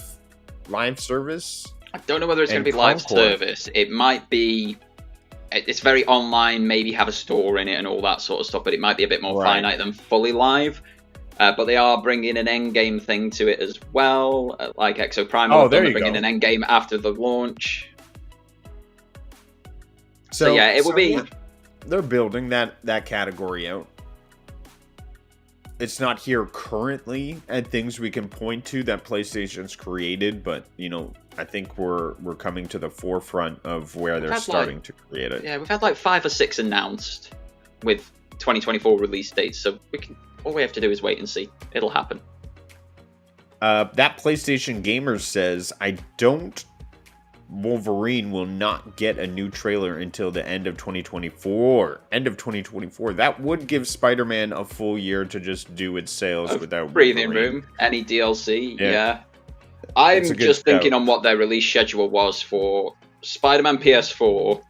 service? I don't know whether it's going to be live service. It might be. It's very online. Maybe have a store in it and all that sort of stuff. But it might be a bit more finite than fully live. But they are bringing an end game thing to it as well, like Exo Primal. They're bringing an end game after the launch. So yeah, it will be. Yeah, they're building that category out. It's not here currently and things we can point to that PlayStation's created, but I think we're coming to the forefront of where they're starting to create it. Yeah, we've had like 5 or 6 announced with 2024 release dates, so all we have to do is wait and see. It'll happen. That PlayStation Gamer says, Wolverine will not get a new trailer until the end of 2024. That would give Spider-Man a full year to just do its sales without breathing room. Any DLC, yeah. I'm just thinking on what their release schedule was for Spider-Man PS4,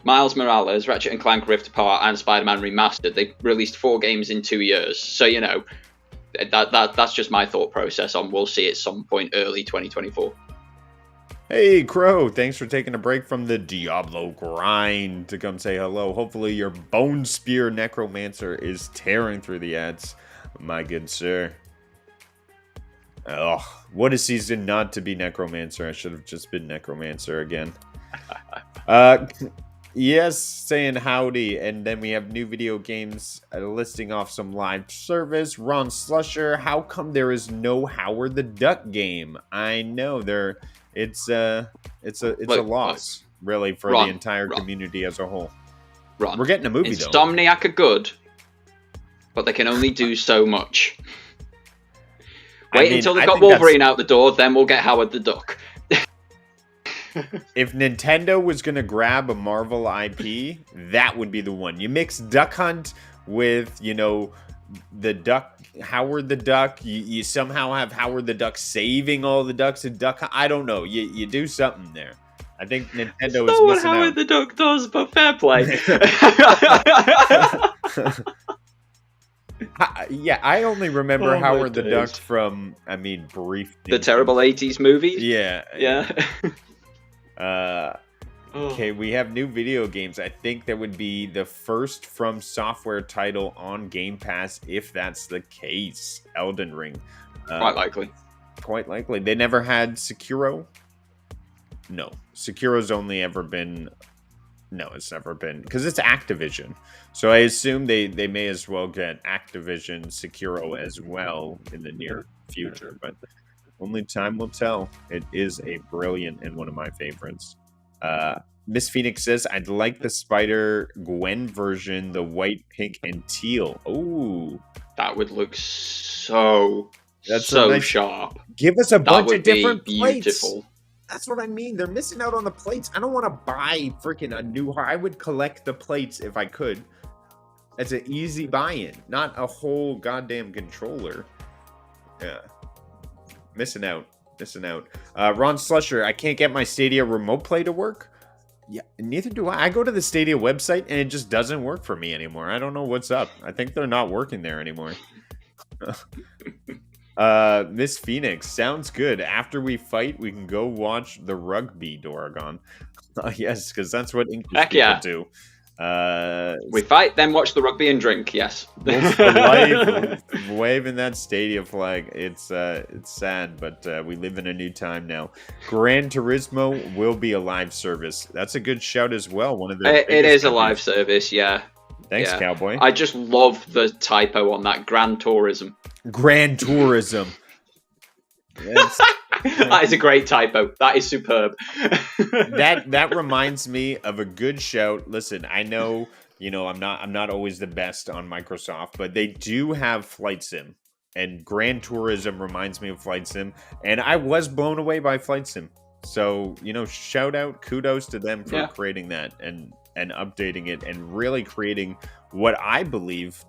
Miles Morales, Ratchet and Clank Rift Apart, and Spider-Man Remastered. They released 4 games in 2 years, so that's just my thought process on we'll see at some point early 2024. Hey, Crow, thanks for taking a break from the Diablo grind to come say hello. Hopefully your Bone Spear Necromancer is tearing through the ads, my good sir. Oh, what a season not to be Necromancer. I should have just been Necromancer again. Yes, saying howdy, and then we have new video games listing off some live service. Ron Slusher, how come there is no Howard the Duck game? I know it's a loss, really, for the entire community as a whole. We're getting a movie, though. Insomniac are good, but they can only do so much. Wait until they've got Wolverine out the door, then we'll get Howard the Duck. If Nintendo was going to grab a Marvel IP, that would be the one. You mix Duck Hunt with, the Duck, Howard the Duck. You somehow have Howard the Duck saving all the ducks in Duck Hunt. I don't know. You do something there. I think Nintendo is missing out. Howard the Duck does, but fair play. Yeah, I only remember Howard the Duck from, brief. The terrible 80s movies? Yeah. Okay, we have new video games. I think that would be the first From Software title on Game Pass, if that's the case. Elden Ring. Quite likely. Quite likely. They never had Sekiro? No. Sekiro's only ever been... No, it's never been... Because it's Activision. So I assume they may as well get Activision Sekiro as well in the near future. But only time will tell. It is a brilliant and one of my favorites. Miss Phoenix says, I'd like the Spider-Gwen version, the white, pink, and teal. Ooh. That would look so nice, sharp. Give us a bunch of different beautiful plates. That's what I mean. They're missing out on the plates. I don't want to buy freaking a new heart. I would collect the plates if I could. It's an easy buy-in, not a whole goddamn controller. Yeah. Missing out. Ron Slusher, I can't get my Stadia remote play to work. Yeah, neither do I. I go to the Stadia website and it just doesn't work for me anymore. I don't know what's up. I think they're not working there anymore. Miss Phoenix, sounds good. After we fight, we can go watch the rugby, Doragon. Yes, because that's what English people do. We fight, then watch the rugby and drink. Yes. Waving that Stadia flag. It's sad, but we live in a new time now. Gran Turismo will be a live service. That's a good shout as well. It is a live service. Yeah. Thanks, Cowboy. I just love the typo on that. Gran Turism. Gran Turism. Yes. That is a great typo. That is superb. that reminds me of a good shout. Listen, I know, I'm not always the best on Microsoft, but they do have Flight Sim, and Gran Turismo reminds me of Flight Sim, and I was blown away by Flight Sim. So, shout out, kudos to them for creating that and updating it and really creating what I believe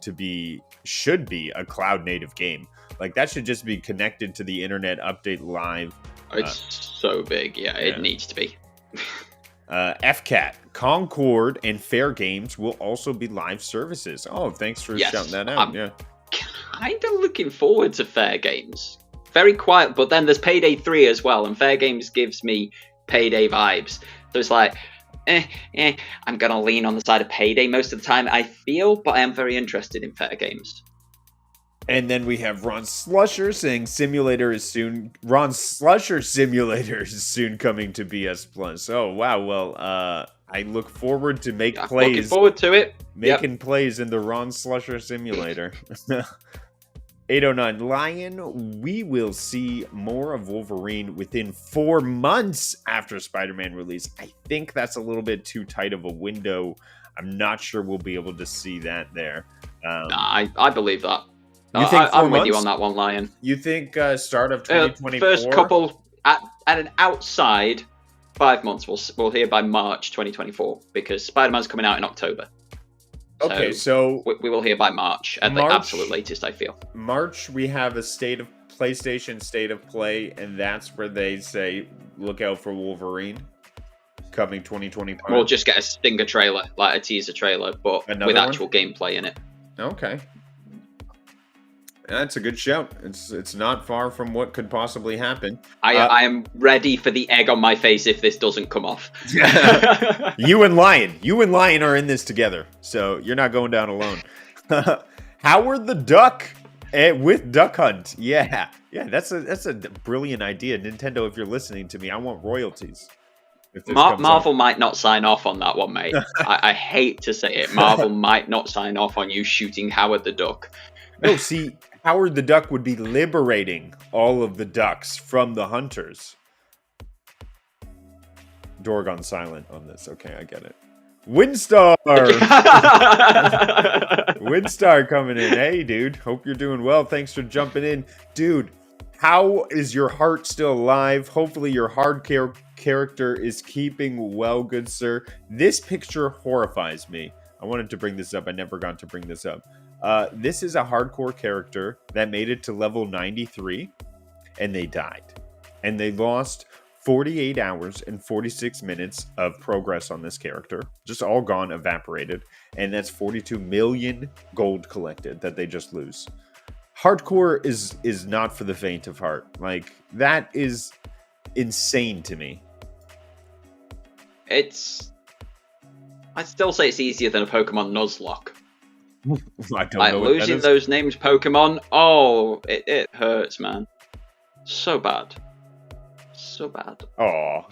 should be a cloud native game. Like that should just be connected to the internet, update live. It's so big, it needs to be. FCAT, Concord, and Fair Games will also be live services. Oh, thanks for shouting that out. I'm kind of looking forward to Fair Games. Very quiet, but then there's Payday 3 as well, and Fair Games gives me Payday vibes. So it's like, I'm going to lean on the side of Payday most of the time, I feel, but I am very interested in Fair Games. And then we have Ron Slusher saying Ron Slusher Simulator is soon coming to BS Plus. Oh, wow. Well, I look forward to plays. Looking forward to it. Making plays in the Ron Slusher Simulator. 809 Lion, we will see more of Wolverine within 4 months after Spider-Man release. I think that's a little bit too tight of a window. I'm not sure we'll be able to see that there. I believe that. I'm with you on that one, Lion. You think start of 2024? First couple, at an outside, 5 months. We'll hear by March 2024 because Spider-Man's coming out in October. Okay, so we will hear by March at the absolute latest, I feel. March, we have a PlayStation State of Play, and that's where they say, look out for Wolverine coming 2025. We'll just get a stinger trailer, like a teaser trailer, but with actual gameplay in it. Okay. That's a good shout. It's not far from what could possibly happen. I am ready for the egg on my face if this doesn't come off. You and Lion are in this together, so you're not going down alone. Howard the Duck with Duck Hunt. Yeah, that's a brilliant idea, Nintendo. If you're listening to me, I want royalties. Marvel might not sign off on that one, mate. I hate to say it. Marvel might not sign off on you shooting Howard the Duck. No, see, Howard the Duck would be liberating all of the ducks from the hunters. Dorgon silent on this. Okay, I get it. Windstar! Windstar coming in. Hey, dude. Hope you're doing well. Thanks for jumping in. Dude, how is your heart still alive? Hopefully your hard character is keeping well, good sir. This picture horrifies me. I wanted to bring this up. I never got to bring this up. This is a hardcore character that made it to level 93 and they died. And they lost 48 hours and 46 minutes of progress on this character. Just all gone, evaporated. And that's 42 million gold collected that they just lose. Hardcore is not for the faint of heart. Like, that is insane to me. I'd still say it's easier than a Pokemon Nuzlocke. I don't know losing those names Pokemon, it hurts, man. So bad. Oh,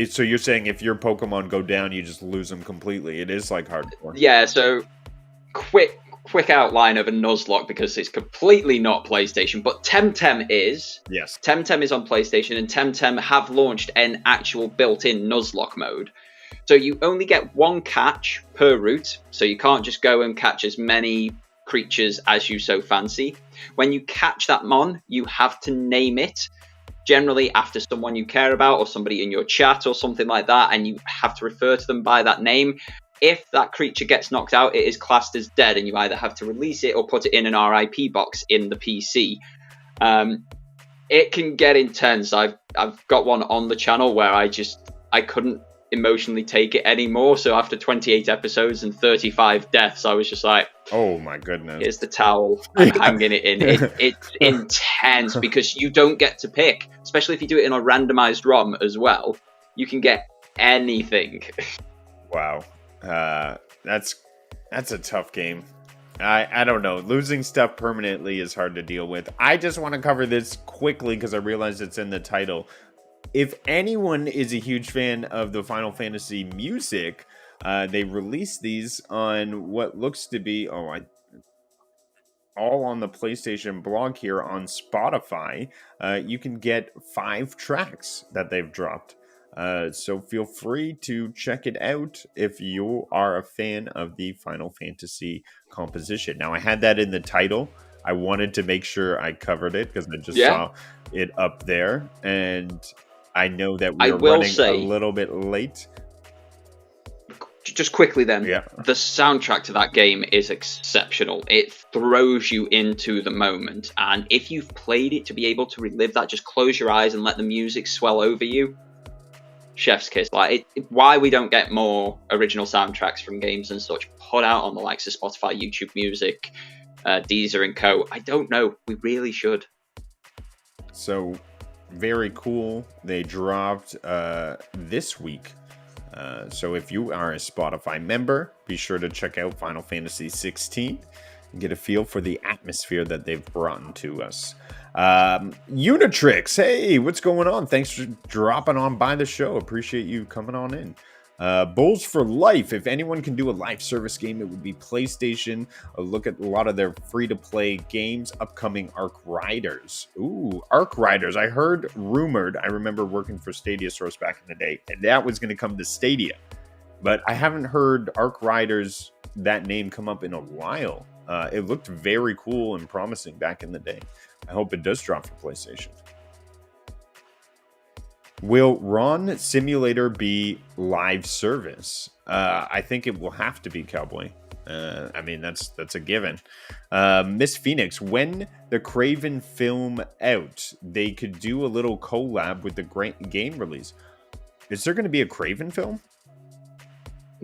so you're saying if your Pokemon go down, you just lose them completely. It is like hardcore. Yeah. So quick outline of a Nuzlocke because it's completely not PlayStation, but Temtem is. Yes. Temtem is on PlayStation, and Temtem have launched an actual built-in Nuzlocke mode. So you only get one catch per route, so you can't just go and catch as many creatures as you so fancy. When you catch that mon, you have to name it, generally after someone you care about or somebody in your chat or something like that, and you have to refer to them by that name. If that creature gets knocked out, it is classed as dead, and you either have to release it or put it in an RIP box in the PC. It can get intense. I've got one on the channel where I couldn't emotionally take it anymore. So after 28 episodes and 35 deaths, I was just like, oh my goodness, here's the towel, I'm hanging it in. It's intense because you don't get to pick, especially if you do it in a randomized ROM as well. You can get anything. Wow. That's a tough game. I don't know. Losing stuff permanently is hard to deal with. I just want to cover this quickly because I realize it's in the title. If anyone is a huge fan of the Final Fantasy music, they released these on what looks to be all on the PlayStation blog here on Spotify. You can get 5 tracks that they've dropped. So feel free to check it out if you are a fan of the Final Fantasy composition. Now, I had that in the title. I wanted to make sure I covered it because I just saw it up there. And I know that we're running a little bit late. just quickly then, Yeah. the soundtrack to that game is exceptional. It throws you into the moment, and if you've played it to be able to relive that, just close your eyes and let the music swell over you. Chef's kiss. Like, why we don't get more original soundtracks from games and such put out on the likes of Spotify, YouTube Music, Deezer and Co. I don't know. We really should. So, very cool. They dropped this week. So if you are a Spotify member, be sure to check out Final Fantasy 16 and get a feel for the atmosphere that they've brought to us. Unitrix, hey, what's going on? Thanks for dropping on by the show. Appreciate you coming on in. Bulls for Life. If anyone can do a live service game, it would be PlayStation. Look at a lot of their free-to-play games. Upcoming Arc Riders. Ooh, Arc Riders. I heard rumored. I remember working for Stadia Source back in the day, and that was going to come to Stadia. But I haven't heard Arc Riders, that name, come up in a while. It looked very cool and promising back in the day. I hope it does drop for PlayStation. Will Ron Simulator be live service? I think it will have to be, Cowboy. I mean, that's a given. Miss Phoenix, when the Craven film out, they could do a little collab with the game release. Is there going to be a Craven film?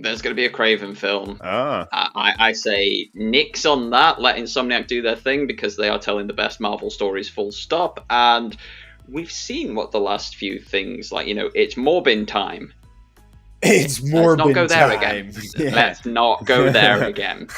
There's going to be a Craven film. Ah. I say nix on that. Let Insomniac do their thing because they are telling the best Marvel stories full stop. And we've seen what the last few things, like, it's Morbin time. It's Morbin time. Let's not go there again. Yeah. Let's not go there again.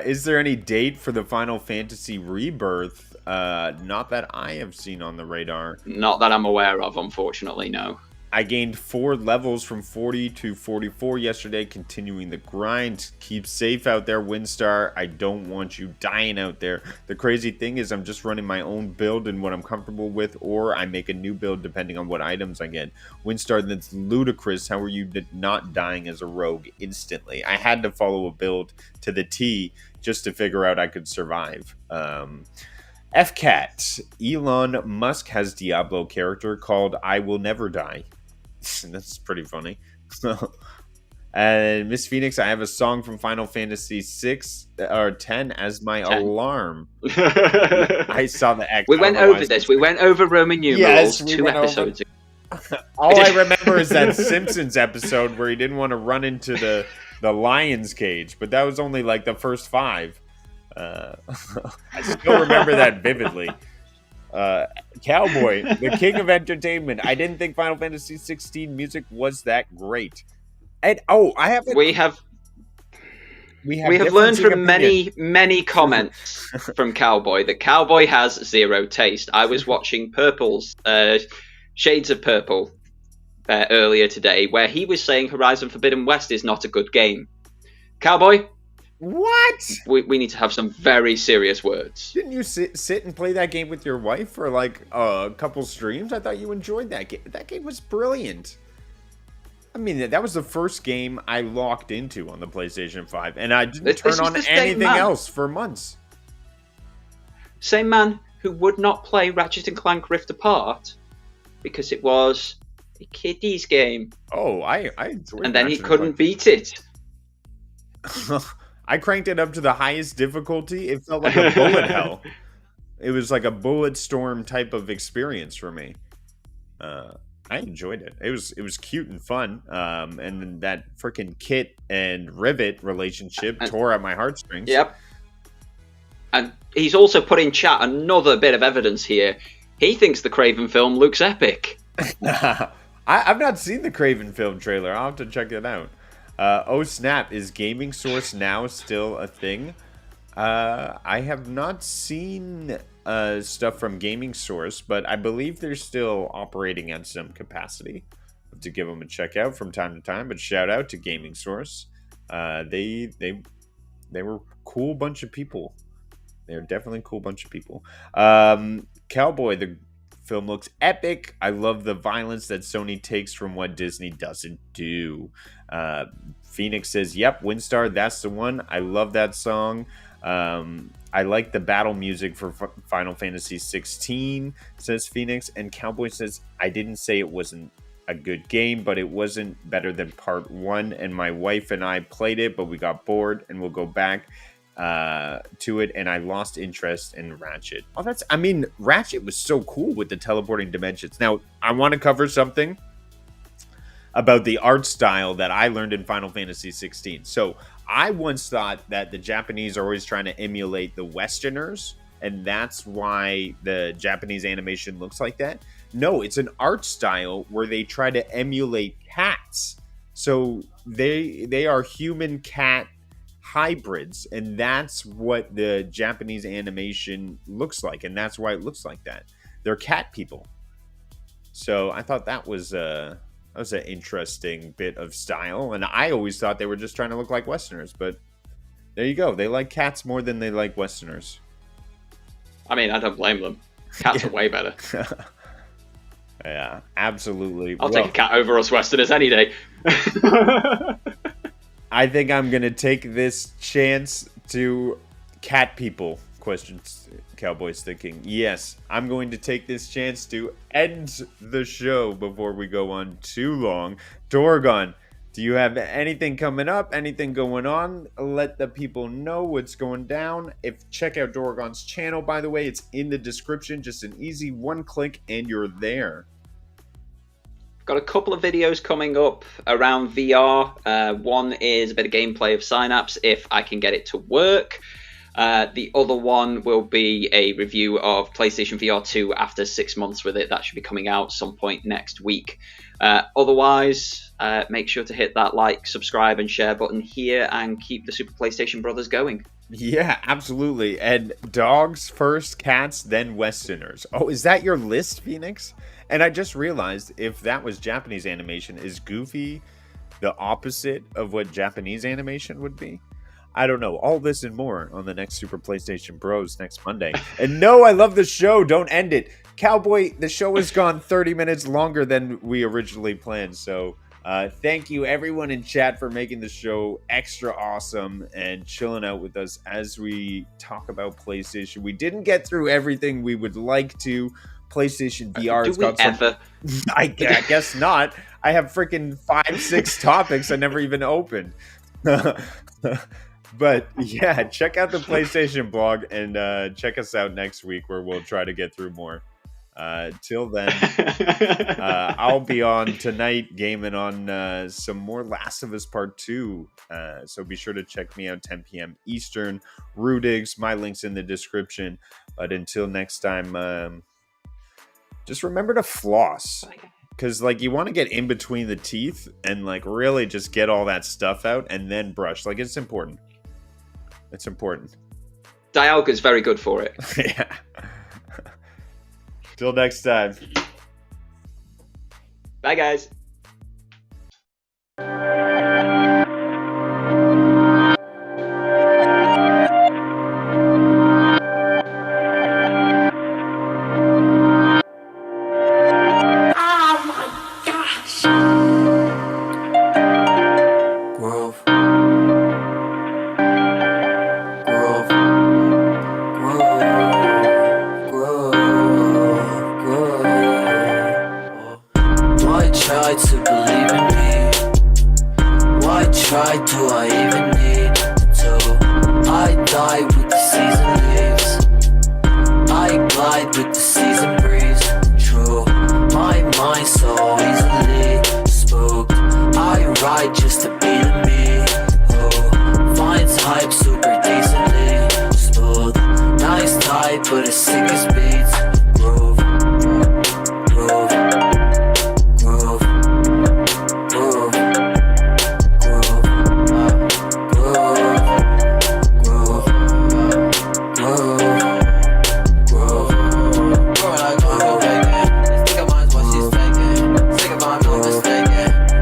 Is there any date for the Final Fantasy Rebirth? Not that I have seen on the radar. Not that I'm aware of, unfortunately, no. I gained 4 levels from 40 to 44 yesterday, continuing the grind. Keep safe out there, Windstar. I don't want you dying out there. The crazy thing is I'm just running my own build and what I'm comfortable with, or I make a new build depending on what items I get. Windstar, that's ludicrous. How are you not dying as a rogue instantly? I had to follow a build to the T just to figure out I could survive. FCAT, Elon Musk has Diablo character called I Will Never Die. That's pretty funny. And Miss Phoenix, I have a song from Final Fantasy 6 or 10 as my 10. Alarm. I saw the X. We went over this. We went over Roman numerals 2 episodes ago. All I remember is that Simpsons episode where he didn't want to run into the lion's cage, but that was only like the first 5. I still remember that vividly. Cowboy, the king of entertainment. I didn't think Final Fantasy 16 music was that great. And we have learned from many comments from Cowboy that Cowboy has zero taste. I was watching Purple's Shades of Purple earlier today, where he was saying Horizon Forbidden West is not a good game. Cowboy, what? We need to have some very serious words. Didn't you sit and play that game with your wife for like a couple streams? I thought you enjoyed that game. That game was brilliant. I mean, that was the first game I locked into on the PlayStation 5, and I didn't turn on anything else for months. Same man who would not play Ratchet & Clank Rift Apart because it was a kiddies game. Oh, I enjoyed it. And then he couldn't beat it. I cranked it up to the highest difficulty. It felt like a bullet hell. It was like a bullet storm type of experience for me. I enjoyed it. It was cute and fun. And that freaking Kit and Rivet relationship tore at my heartstrings. Yep. And he's also put in chat another bit of evidence here. He thinks the Craven film looks epic. I've not seen the Craven film trailer. I'll have to check it out. Oh snap, is Gaming Source now still a thing? I have not seen stuff from Gaming Source, but I believe they're still operating at some capacity. Have to give them a check out from time to time, but shout out to Gaming Source. They were a cool bunch of people. They're definitely a cool bunch of people. Cowboy, the film looks epic. I love the violence that Sony takes from what Disney doesn't do. Phoenix says, yep, Windstar, that's the one. I love that song. I like the battle music for Final Fantasy 16, says Phoenix. And Cowboy says, I didn't say it wasn't a good game, but it wasn't better than part 1. And my wife and I played it, but we got bored, and we'll go back to it. And I lost interest in Ratchet. Ratchet was so cool with the teleporting dimensions. Now, I want to cover something about the art style that I learned in Final Fantasy 16. So I once thought that the Japanese are always trying to emulate the Westerners, and that's why the Japanese animation looks like that. No, it's an art style where they try to emulate cats. So they are human cat hybrids, and that's what the Japanese animation looks like, and that's why it looks like that. They're cat people. So I thought that was an interesting bit of style, and I always thought they were just trying to look like Westerners, but there you go. They like cats more than they like Westerners. I mean, I don't blame them. Cats are way better. Yeah, absolutely. I'll take a cat over us Westerners any day. I think I'm going to take this chance to cat people. Questions, Cowboys thinking. Yes, I'm going to take this chance to end the show before we go on too long. Dorgon, do you have anything coming up? Anything going on? Let the people know what's going down. Check out Dorgon's channel, by the way. It's in the description. Just an easy one click and you're there. Got a couple of videos coming up around VR. One is a bit of gameplay of Synapse if I can get it to work. The other one will be a review of PlayStation VR 2 after 6 months with it. That should be coming out some point next week. Otherwise, make sure to hit that like, subscribe, and share button here and keep the Super PlayStation Brothers going. Yeah, absolutely. And dogs first, cats, then Westerners. Oh, is that your list, Phoenix? And I just realized if that was Japanese animation, is Goofy the opposite of what Japanese animation would be? I don't know. All this and more on the next Super PlayStation Bros next Monday. And no, I love the show. Don't end it. Cowboy, the show has gone 30 minutes longer than we originally planned. So thank you, everyone in chat, for making the show extra awesome and chilling out with us as we talk about PlayStation. We didn't get through everything we would like to. PlayStation VR has got some... I guess not. I have freaking 5-6 topics I never even opened. But yeah, check out the PlayStation blog and check us out next week where we'll try to get through more. Till then, I'll be on tonight gaming on some more Last of Us Part 2. So be sure to check me out 10 p.m. Eastern. Rudigs, my link's in the description. But until next time, just remember to floss. Because, you want to get in between the teeth and, really just get all that stuff out and then brush. It's important. It's important. Dialga's very good for it. Yeah. Till next time. Bye, guys. But it's